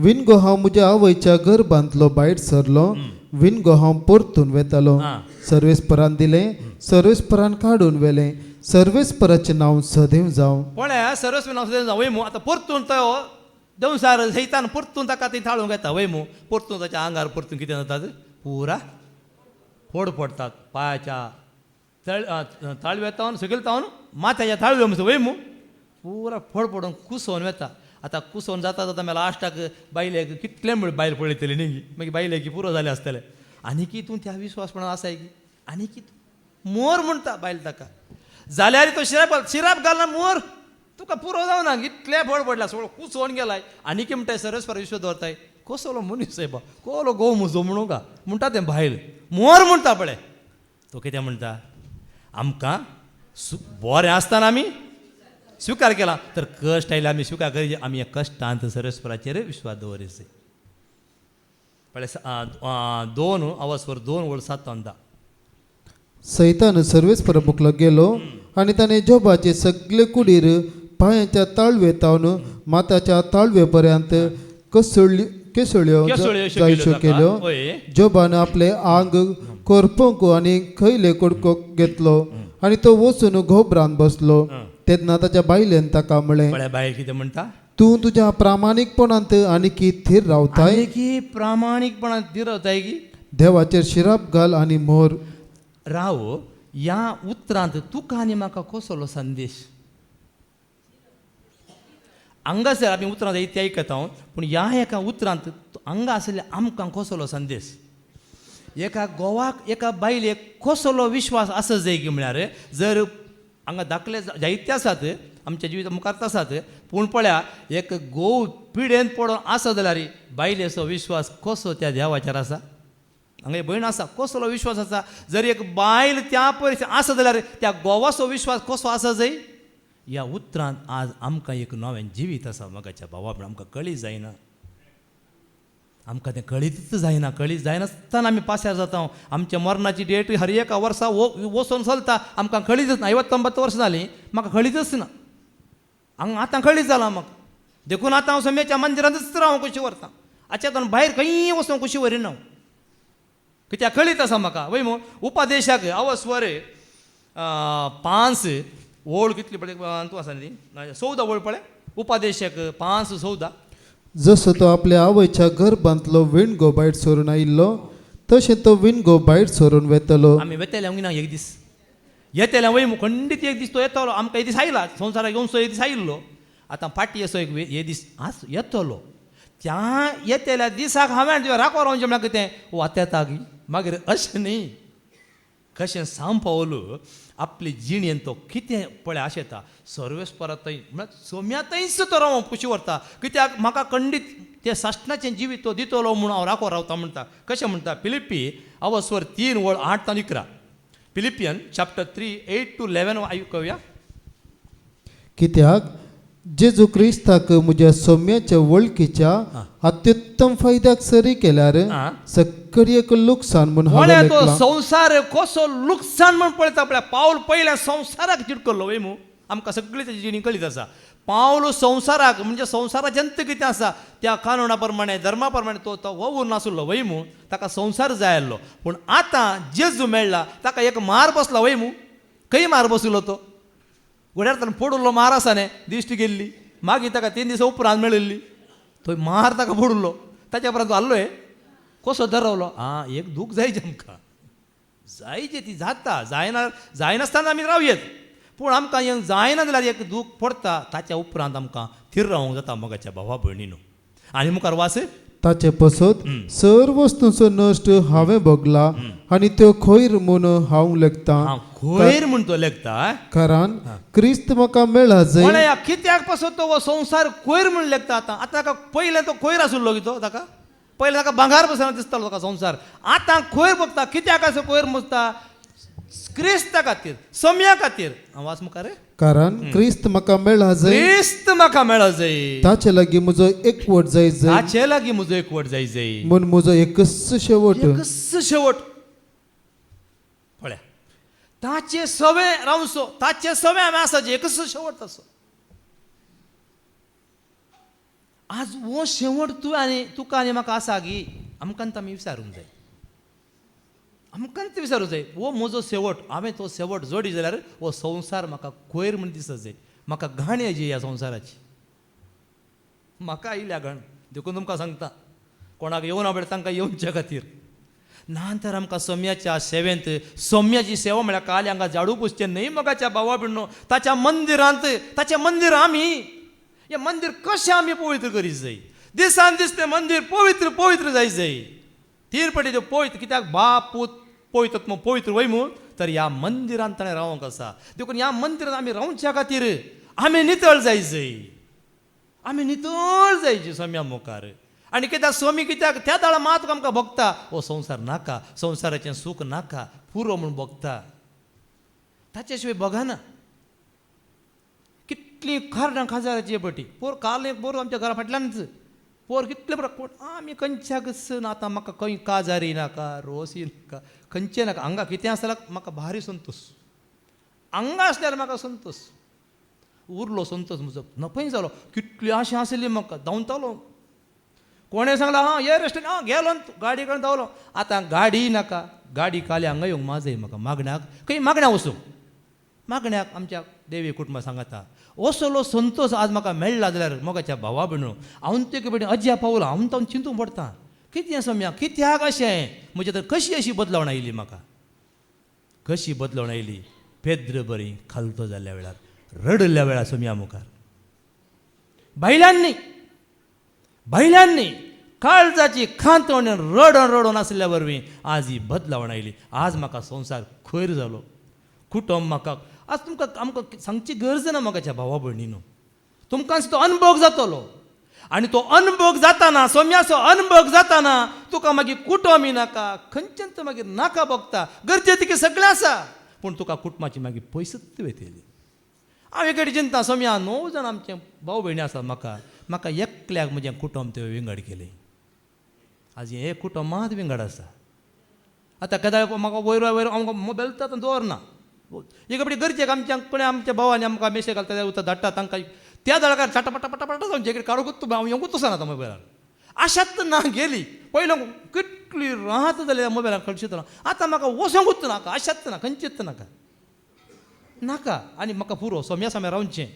विणगो हांव म्हज्या आवयच्या गर्भांतलो भायर सरलो विणगो हांव परतून वेतालो हा. सर्वेस्परान दिलें सर्वेस्परान काडून व्हेलें सर्वेस्पराचें नांव सदैव जावं पळय सर्वेस्पर नांव सदैव जावं वय मू आतां परतून तो दंवसार सैतान परतून ताका थंय थाळूंक येता वय मू परतून ताच्या आंगार परतून कितें जातात पुरा फोड पडटात पांयाच्या ताळव्यातावन सकयल तावन माथ्याच्या ताळव्या म्हणटा वय मू पुरा फोड पडून कुसोवन वेता आतां कुसोवन जाता जाता मागीर लास्टाक बायलेक कितले म्हण बायल पळयतली न्ही मागीर बायलेक की पुरो जालें आसतलें आनी की तूं त्या विश्वासपणान आसाय की आनी की मोर म्हणटा बायल ताका जाल्यार तो शिराप घालना मोर तुका पुरो जावना इतले फोड पडला सगळो कुसोवन गेलाय आनी की म्हणटाय सरस्पर विश्वास दवरताय कसलो मनीस सायबा कोलो गो मुजो म्हणू का म्हणटा तें बायल मोर म्हणटा पळय तो कितें म्हणटा आमकां बरें आसतना आमी स्विकार केला तर कश्ट आयले आमी स्विकार करी आमी ह्या कश्टांत सरस्पराचेर विश्वास दवरचे पळय 2:2 सैतान सर्वेस्पर बुकलो गेलो आणि ताणें जॉबाचे सगळे कुडीर पांयाच्या ताळवे तावन माथ्याच्या ताळवे पर्यंत केसळ्यो जायच्यो केल्यो जॉबान आपले आंग करपूंक आनी खैले कुडको घेतलो आनी तो वचून घोबरान बसलो तेन्ना ताच्या बायलेन ताका म्हळें बायल कितें म्हणटा तूं तुज्या प्रामाणीकपणांत आनी की थीर रावताय की प्रामाणीकपणान ती रावताय की देवाचेर शिराप घाल आनी मोर राव ह्या उतरांत तुका आनी म्हाका कसलो संदेश हांगासर आमी उतरां जायती आयकता पूण ह्या एका उतरांत हांगा आसले आमकां कसलो संदेश एका गोवाक एका बायलेक कसलो विश्वास आसा जाय की म्हळ्यार जर हांगा दाखले जायते आसात आमच्या जिविता मुखार आसात पूण पळया एक गोव पिडेन पडोन आसा जाल्यार बायलेचो विश्वास कसो त्या देवाचेर आसा हांगा भयण आसा कसलो विश्वास आसा जर एक बायल त्या परिस्थितीत आसा जाल्यार त्या गोवाचो विश्वास कसो आसा जाय ह्या उतरांत आज आमकां एक नवें जिवीत आसा मगाच्या भावा आमकां कळीत जायना आमकां तें कळीतच जायना कळीत जायनासतना आमी पास्यार जाता आमच्या मरणाची डेट हर एका वर्सा वचोन चलता आमकां कळीतच ना 59 वर्सां जालीं म्हाका कळीतच ना हांगा आतां कळीत जाला म्हाका देखून आतां हांव समेच्या मंदिरांतच राव कशी व्हरता हाच्यातून भायर खंय वचूंक कशी व्हरिना हांव कित्याक कळीत आसा म्हाका वय मो उपादेशाक अवस्वर 5 ओळ कितली पळय तूं आसा न्ही 14 ओळ पळय उपादेशाक 5:14 जसो तो आपल्या आवयच्या गर्भांतलो विणगो भायर सोरून आयिल्लो तशें तो विणगो भायर सोरून वेतलो आमी वेतेल्या ना एक दीस येतेल्या वय खंडीत एक दीस तो येतलो आमकां एक दीस आयला संवसाराक येवन सो एक दीस आयिल्लो आतां फाटी असो एक हे दीस आज येतलो त्या येतेल्या दिसाक हांवें तुवें राखो रावचें म्हळ्यार कितें वात येता गी मागीर अशें न्ही कशें सांग पावलो आपली जिणेन तो कितें पळय आशेता सर्वेस्परा थंय म्हळ्यार सोम्या थंयच तो रावूं कशी व्हरता कित्याक म्हाका खंडीत ते साश्टाचें जिवीत तो दितलो म्हूण हांव राखो रावता म्हणटा कशें म्हणटा फिलिप्पी अवस्वर 3:8-11 फिलिपियन चॅप्टर 3:8-11 आयकुया कित्याक जेजू क्रिस्ताक म्हज्या सौम्याच्या वळखीच्या अत्युत्तम फायद्याक सरी केल्यार सकरी एक लुकसाण म्हूण हांवें तो लेखलां. संसार कसो लुकसाण म्हण पळयता पळय पावल पयल्या संवसाराक चिडकल्लो वय मू आमकां सगळी तेजी जिणी कळीत आसा पावल संवसाराक म्हणजे संवसाराचें अंत कितें आसा त्या कानूना प्रमाणे धर्मा प्रमाणे तो वो उरून नासलो वय मू ताका संवसार जाय आसलो पूण आतां जेजू मेळ्ळा ताका एक मार बसला वय मू खंय मार बसलो तो घोड्यार ताणें फोडुल्लो मार आसा न्ही दिश्टी गेल्ली मागीर ताका 3 दिसां उपरांत मेळिल्ली थंय मार ताका फोडुल्लो ताच्या उपरांत आल्लोय कसो धरवलो एक दूख जायचें आमकां जायचें ती जाता जायनासतना आमी रावयेत पूण आमकां हें जायना जाल्यार एक दूख पडटा ताच्या उपरांत आमकां थीर रावूंक जाता मोगाच्या भावा भयणीनो आनी मुखार वास ताचे पसत सर्व वस्तूंचो नश्ट हांवें भोगला आनी त्यो खोयर म्हूण हांव लेखतां खोयर म्हूण तो लेखता कारण क्रिस्त म्हाका मेळ्ळा जंय कित्याक पासत तो संवसार कोयर म्हूण लेखता आतां ताका पयलें तो कोयर आसलो की तो ताका पयलें ताका भांगार बसना दिसतालो ताका संवसार आतां कोयर बगता कित्याक असो कोयर बसता क्रिस्ता खातीर सम्या खातीर वास मुखार कारण क्रिस्त म्हाका मेळ्ळा जंय क्रिस्त म्हाका मेळ्ळा जाय ताचे लागीं म्हजो एकवट जाय ताचे लागीं म्हजो एकवट जाय म्हूण म्हजो एकच शेवट पळया ताचे सवे रावसो ताचे सवे आमी आसाचे एकच शेवट आसो आज हो शेवट तूं आनी तुका आनी म्हाका आसा गी आमकां आमी विचारूंक जाय आमकां ते विचारूंक जाय हो म्हजो शेवट हांवें तो शेवट जोडी जाल्यार हो संवसार म्हाका कोयर म्हण दिसत जाय म्हाका घाण येजी ह्या संवसाराची म्हाका आयल्या घाण देखून तुमकां सांगता कोणाक येवन आवडटा तांकां येवच्या खातीर नांतर आमकां सोम्याच्या सेवेंत सोम्याची सेवा म्हळ्यार काल हांगा झाडू पुसचें न्हय मोगाच्या भावा भयणो ताच्या मंदिरांत ताचें मंदीर आमी हें मंदीर कशें आमी पवित्र करीत जाय दिसान दीस तें मंदीर पवित्र जाय तीन पटी तें पवित्र कित्याक बाप पूत पवित्र पवित्र वय म्हूण तर ह्या मंदिरांत ताणें रावंक आसा देखून ह्या मंदिरांत आमी रावच्या खातीर आमी नितळ जाय आमी नितळ जायची सोम्या मुखार आनी कित्याक सोमी कित्याक त्या दाळा मात आमकां भोगता हो संवसार नाका संवसाराचें सूख नाका पुरो म्हूण भोगता ताचे शिवाय बघना कितलीं खारडां खाजाराची पटी पोर काल एक बोर आमच्या घरा फाटल्यानच पोर कितले बरो आमी खंयच्याक आतां म्हाका खंय काजारी नाका रोसी नाका खंयचें नाका हांगा कितें आसल्यार म्हाका भारी संतोश हांगा आसल्यार म्हाका संतोश उरलो संतोश म्हजो नपय जालो कितली आशा आसली म्हाका धांवतालो कोणें सांगला हे रेस्टोरंट गेलो गाडी कडेन धांवलो आतां गाडी नाका गाडी काली हांगा येवंक माजय म्हाका मागण्याक खंय मागण्या वचूं मागण्याक आमच्या देवी कुटुंबा सांगता असलो संतोश आज म्हाका मेळ्ळा जाल्यार मोगाच्या भावा भयणो हांव ते बेटी अज्या पावलो हांव तावन चिंतूंक पडटा कितें सोम्या कित्याक अशें म्हणजे तर कशी अशी बदलावण आयली म्हाका कशी बदलावण आयली पेद्र बरी खालतो जाल्ल्या वेळार रडल्या वेळार सोम्या मुखार भायल्यांनी काळजाची खांतवण रडोन आसल्या वरवीं आज ही बदलावण आयली आज म्हाका संवसार खैर जालो कुटुंब म्हाका आज तुमकां आमकां सांगची गरज ना मोगाच्या भावा भयणीनो तुमकां तो अनुभव जातलो आनी तो अनुभव जाताना सोम्याचो अनुभव जाताना तुका मागीर कुटुंबी नाका खंयच्यान मागीर नाका भोगता गरजे तिके सगळें आसा पूण तुका कुटुंबाची मागीर पयसत वेतली हांव एकेडी चिंता सोम्या 9 जाण आमचे भाव भयणी आसात म्हाका एकल्याक म्हजें कुटुंब ते विंगड केलें आज हे कुटुंबांत विंगड आसा आतां केदाळ म्हाका वयर आमकां मोबायल दवरना एक बडी गरजेक आमच्या भावांनी आमकां मेसेज घालता उतर धाडटा तांकां त्या दळकार पटापटा जावन जेकडे काडूंकूच हांव येवंकूच वचना आतां मोबायलार आशात ना गेली पयलो कितली राहत जाली मोबायलार कळशीत आतां म्हाका वचोंकूच नाका आशात ना खंयचीच नाका आनी म्हाका पुरो सोम्या सामे रावचें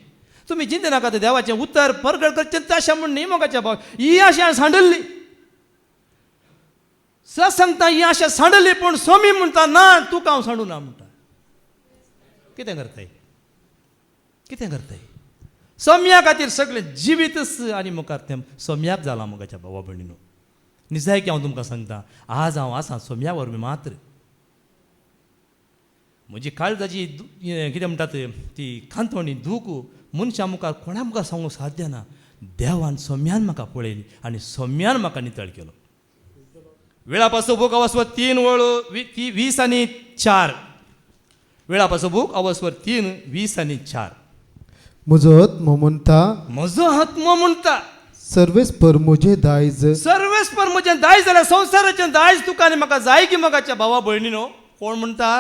तुमी चिंते नाका तें देवाचें उतर परगड करचें तें आशा म्हण न्ही मोगाच्या भाव ही आशा सांडल्ली सांगता ही आशा सांडली पूण सोमी म्हणटा ना तुका हांव सांडू ना म्हणटा कितें करताय सोम्या खातीर सगळें जिवीतच आनी मुखार तें सोम्याक जालां मोगाच्या भावा भयणीनो निजायकी हांव तुमकां सांगता आज हांव आसा सोम्या वरवीं मात्र म्हजी काळजाची कितें म्हणटात ती खांतवणी दूख मनशा मुखार कोणा मुखार सांगूंक साध्य ना. देवान सोम्यान म्हाका पळयली आनी सोम्यान म्हाका नितळ केलो. वेळापासून बूक अवस्वर 3 20 आनी 4. वेळापासून बूक अवस्वर 3 20 आनी 4. म्हजो आत्मो म्हणटा म्हजो आत्मो म्हणटा सर्वेस्पर म्हजें दायज. सर्वेस्पर म्हजें दायज जाल्यार संवसाराचें दायज तुका आनी म्हाका जाय की म्हाकाच्या भावा भयणीनो. कोण म्हणटा?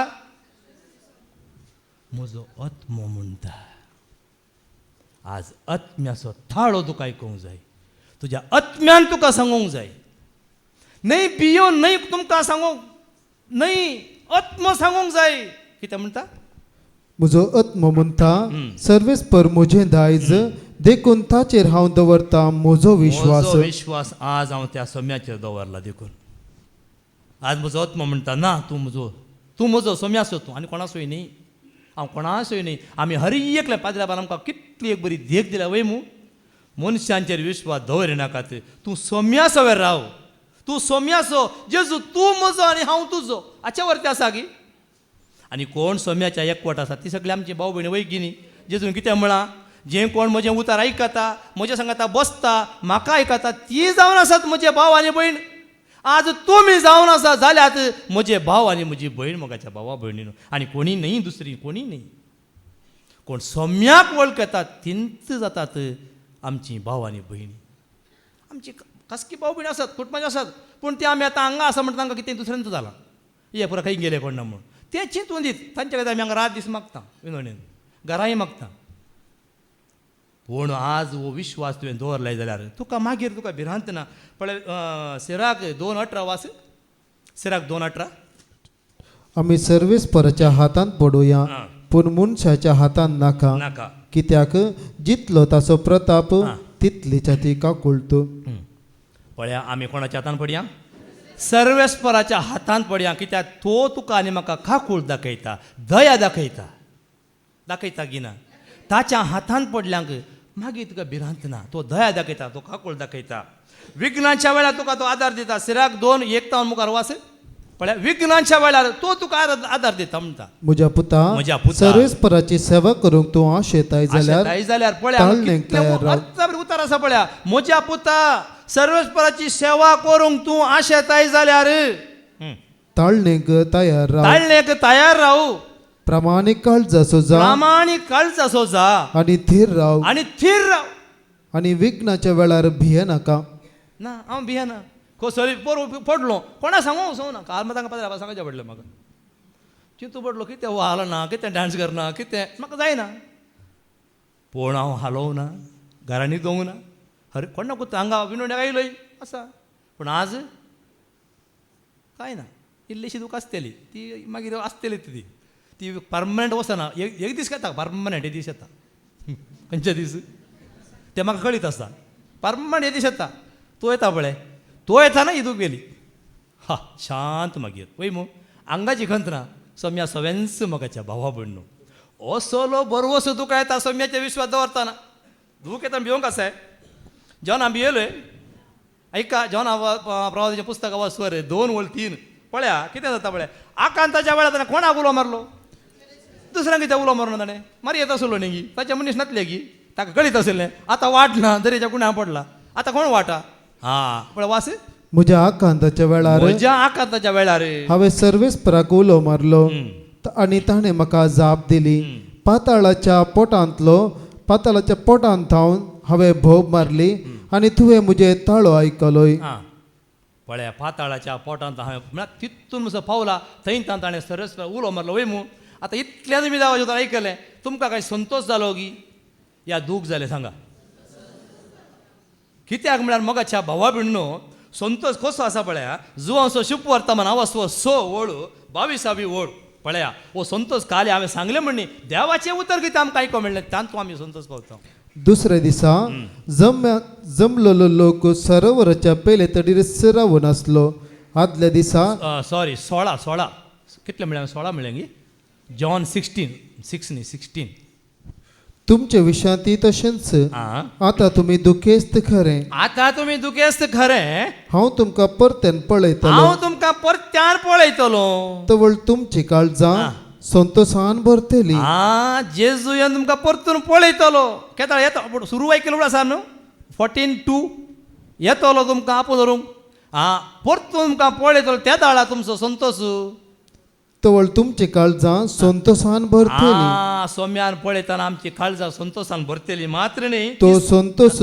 म्हजो आत्मो म्हणटा. आज आत्म्याचो थाळो तुका आयकूंक जाय. तुज्या आत्म्यान तुका सांगूंक जाय. न्हय बियो न्हय तुमकां सांगूंक न्हय आत्मो सांगूंक जाय. कितें म्हणटा? म्हजो आत्मो म्हणटा सर्वेस्पर म्हजें दायज देखून ताचेर हांव दवरता म्हजो विश्वास. म्हजो विश्वास आज हांव त्या सोम्याचेर दवरला देखून. आज म्हजो आत्मो म्हणटा ना तूं म्हजो सोम्याचो तूं आनी कोणाचोय न्ही. हांव कोणाचोय न्ही. आमी हर एकल्या पाद्र्या बान आमकां कितली एक बरी देख दिल्या वय मू. मनशांचेर विश्वास दवरिनाकात. तूं सोम्यासोवेर राव. तूं सोम्याचो. जेजू तूं म्हजो आनी हांव तुजो. हाच्या वरती आसा गी. आनी कोण सोम्याच्या एकवट आसा ती सगळी आमची भाव भयणी वैगी न्ही. जेजून कितें म्हळां? जे कोण म्हजें उतार आयकता म्हज्या सांगाता बसता म्हाका आयकता ती जावन आसात म्हजे भाव आनी भयण. आज तुमी जावन आसा जाल्यात म्हजे भाव आनी म्हजी भयण मोगाच्या भावा भयणीनो. आनी कोणी न्ही दुसरी कोणी न्ही. कोण सोम्याक वळखतात तींच जातात आमची भाव आनी भयणी. आमची कसकी भाव भयणी आसात कुटुंबाचे आसात पूण ते आमी आतां हांगा आसा म्हणटा तांकां कितें दुसऱ्यांचो जाला. हे पुरा खंय गेले कोण ना म्हूण तें चिंतून दीत. तांचे खातीर आमी हांगा रात दीस मागता विनोणेन घराय मागता. पूण आज हो विश्वास तुवें दवरलाय जाल्यार तुका मागीर तुका भिरांत ना. पळय सिराक 2:18 वास. सिराक 2:18. आमी सर्वेस्पराच्या हातांत पडुया पूण मनशाच्या हातांत नाका. नाका. कित्याक जितलो ताचो प्रताप तितलीच्या ती काकुळट. पळया आमी कोणाच्या हातान पडया? सर्वेस्पराच्या हातांत पडया. कित्याक तो तुका आनी म्हाका खाकूळ दाखयता दया दाखयता गिना. ताच्या हातांत पडल्यांक मागीर तुका भिरांत ना. तो दया दाखयता तो खाकूळ दाखयता. विघ्नाच्या वेळार तुका तो आदार दिता. सिराक 2:1 मुखार वास. पळया विघ्नाच्या वेळार तो तुका आदार दिता म्हणटा. म्हज्या पुता सर्वेस्पराची सेवा करूंक तूं आशेताय जाल्यार पळया उतार आसा. पळया म्हज्या पुता सर्वेस्पराची सेवा करूंक तूं आशेताय जाल्यार ताळणेक तयार राव. प्रामाणीक काळजाचो जा आनी थीर राव. आनी विघ्नाच्या वेळार भियेनाका. ना हांव भियेना. कोसळी पडलो कोणा सांगू ना. काल तांकां पात्रां सांगचें पडलें म्हाका. चिंतू पडलो कितें हालो ना कितें डान्स करना कितें म्हाका जायना. पूण हांव हालोव ना घरांनी दोंग ना. अरे कोणा कुत्ता हांगा विनोड्याक आयलोय आसा. पूण आज कांय ना. इल्लीशी दूख आसतली ती मागीर आसतली ती परमनंट वचना. एक दीस येता परमनंट. हे दीस येता खंयचे दीस ते म्हाका कळीत आसता. परमनंट हे दीस येता. तो येता पळय तो येताना ही दूख गेली. हा शांत मागीर वय मू आंगाची खंत ना. सोम्या सगळ्यांच मोगाच्या भावा भयणो असलो बरोवसो तुका येता सोम्याचे विश्वास दवरतना. दूख येता भिवंक आसाय. जेवण हांव भियेलोय. ऐका जेवण प्रवासाचें पुस्तक वाचवर 2:3. पळया कितें जाता पळय. आकांताच्या वेळार ताणें कोणाक उलो मारलो? दुसऱ्यांक कितें उलो मारलो ताणें मारी येत आसलो न्ही गी. ताचे मनीस नासले गी. ताका कळीत आसलें आतां वाटना दर्याच्या कुण्या पडला. आतां कोण वाटा? हा पळय वास. म्हज्या आकांताच्या वेळार हांवें सर्वेस्पराक उलो मारलो आनी ताणें म्हाका जाप दिली. पाताळाच्या पोटांत हांवें भोव मारली आनी तुवें म्हजे ताळो आयकलोय. पळया पाताळाच्या पोटांत हांवें म्हळ्यार तितून म्हजो पावला थंय ताणें सर्वेस्पर उलो मारलो वय मू. आतां इतल्यान तुमी जावं आयकलें तुमकां कांय संतोश जालो गी या दूख जालें सांगा. कित्याक म्हळ्यार मोगाच्या भावा भयणो संतोष कसो आसा पळया. जुवांचो शुभ वर्तमान आवाजो 6 ओळ 22वी ओळ. पळया हो संतोष काले हांवें सांगलें म्हणनी देवाचें उतर कितें आमकां आयको मेळ्ळें तांतू आमी संतोष पावता. दुसऱ्या दिसा जमलेलो लोक सरोवराच्या पयले तडीर रावून आसलो. आदल्या दिसा 16 कितले म्हळ्यार 16 म्हळ्यार गी. जॉन 16 तुमचे विशांती तशेंच आतां तुमी दुखेस्त खरें. हांव तुमकां परत्यान पळयतलो. तवळ तुमची काळजां संतोषान भरतली जेजू येवन तुमकां परतून पळयतलो केदाळ येता सुरवाय केलो आसा न्हू 14:2 येतलो तुमकां आपूण धरूंक परतून तुमकां पळयतलो त्या दाळा तुमचो संतोष तवळ तुमची काळजां संतोषान भरतली सोम्यान पळयतना आमची काळजां संतोषान भरतली मात्र न्ही तो संतोष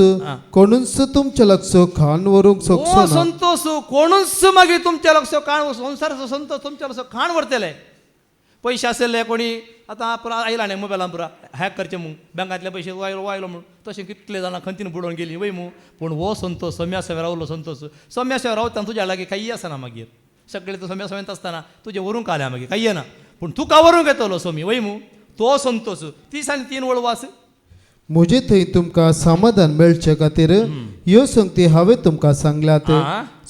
कोणूच तुमचे लक्ष खान वरूंक सोंसना संतोष कोणूच मागीर तुमच्या लक्ष काण संवसाराचो संतोष तुमच्या लक्ष खाण व्हरतले पयशे आसले कोणी आतां पुरा आयला न्ही मोबायलान पुरा हॅक करचे म्हूण बँकांतले पयशे वायलो म्हूण तशें कितले जाणां खंतीन बुडोवन गेलीं वय मू पूण हो संतोष सोम्या सवय रावलो संतोष सोम्या सवय रावतना तुज्या लागीं काही आसना मागीर सगळे तूं सोम्या सवयंत आसतना तुजें व्हरूंक आल्या मागीर काही येना पूण तुका व्हरूंक येतलो सोमी वय मू तो संतोष 30 आनी 3 वळवास म्हजे थंय तुमकां समाधान मेळचे खातीर ह्यो संगती हांवें तुमकां सांगल्यात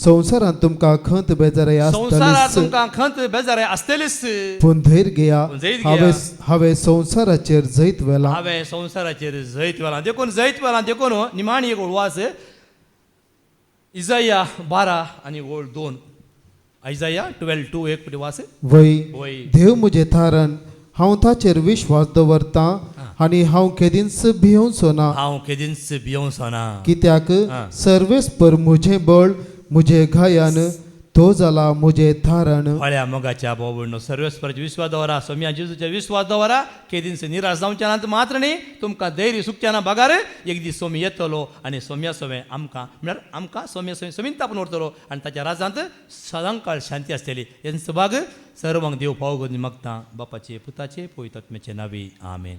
संवसारांत तुमकां खंत बेजाराय संवसारांत आसतलीच तुमकां खंत बेजाराय आसतलीच पूण धैर्य घेया धैर्य घेया. हांवें संवसाराचेर जैत वेला हांवें संवसाराचेर जैत वेलां देखून जैत वेलां देखून निमाणी एक वळवास इजाया 12 आनी ओळ 2 इजाया 12:2 एक फावटी वास वय वय देव म्हजें थारण हांव ताचेर विश्वास दवरतां आनी हांव केदींच भियोंसोना हांव केदींच भियोंसोना कित्याक सर्वेस्पर म्हजें बळ म्हजे गायान तो जाला म्हजें थारण फळ्या मोगाच्या बोवण सर्वेस्पराचेर विश्वास दवरा सोम्या जेजूचेर विश्वास दवरा केदींच निराश जावचे ना मात्र न्ही तुमकां धैर्य सुकचे ना बगार एक दीस सोमी येतलो आनी सोम्या सवय आमकां म्हळ्यार आमकां सोम्या सवय सोमीन तापून व्हरतलो आनी ताच्या राजांत सदांकाळ शांती आसतली हे सभाग सर्वांक देव फावो करून मागता बापाचे पुताचे पवित्र आत्म्याचे नांवी आमेन.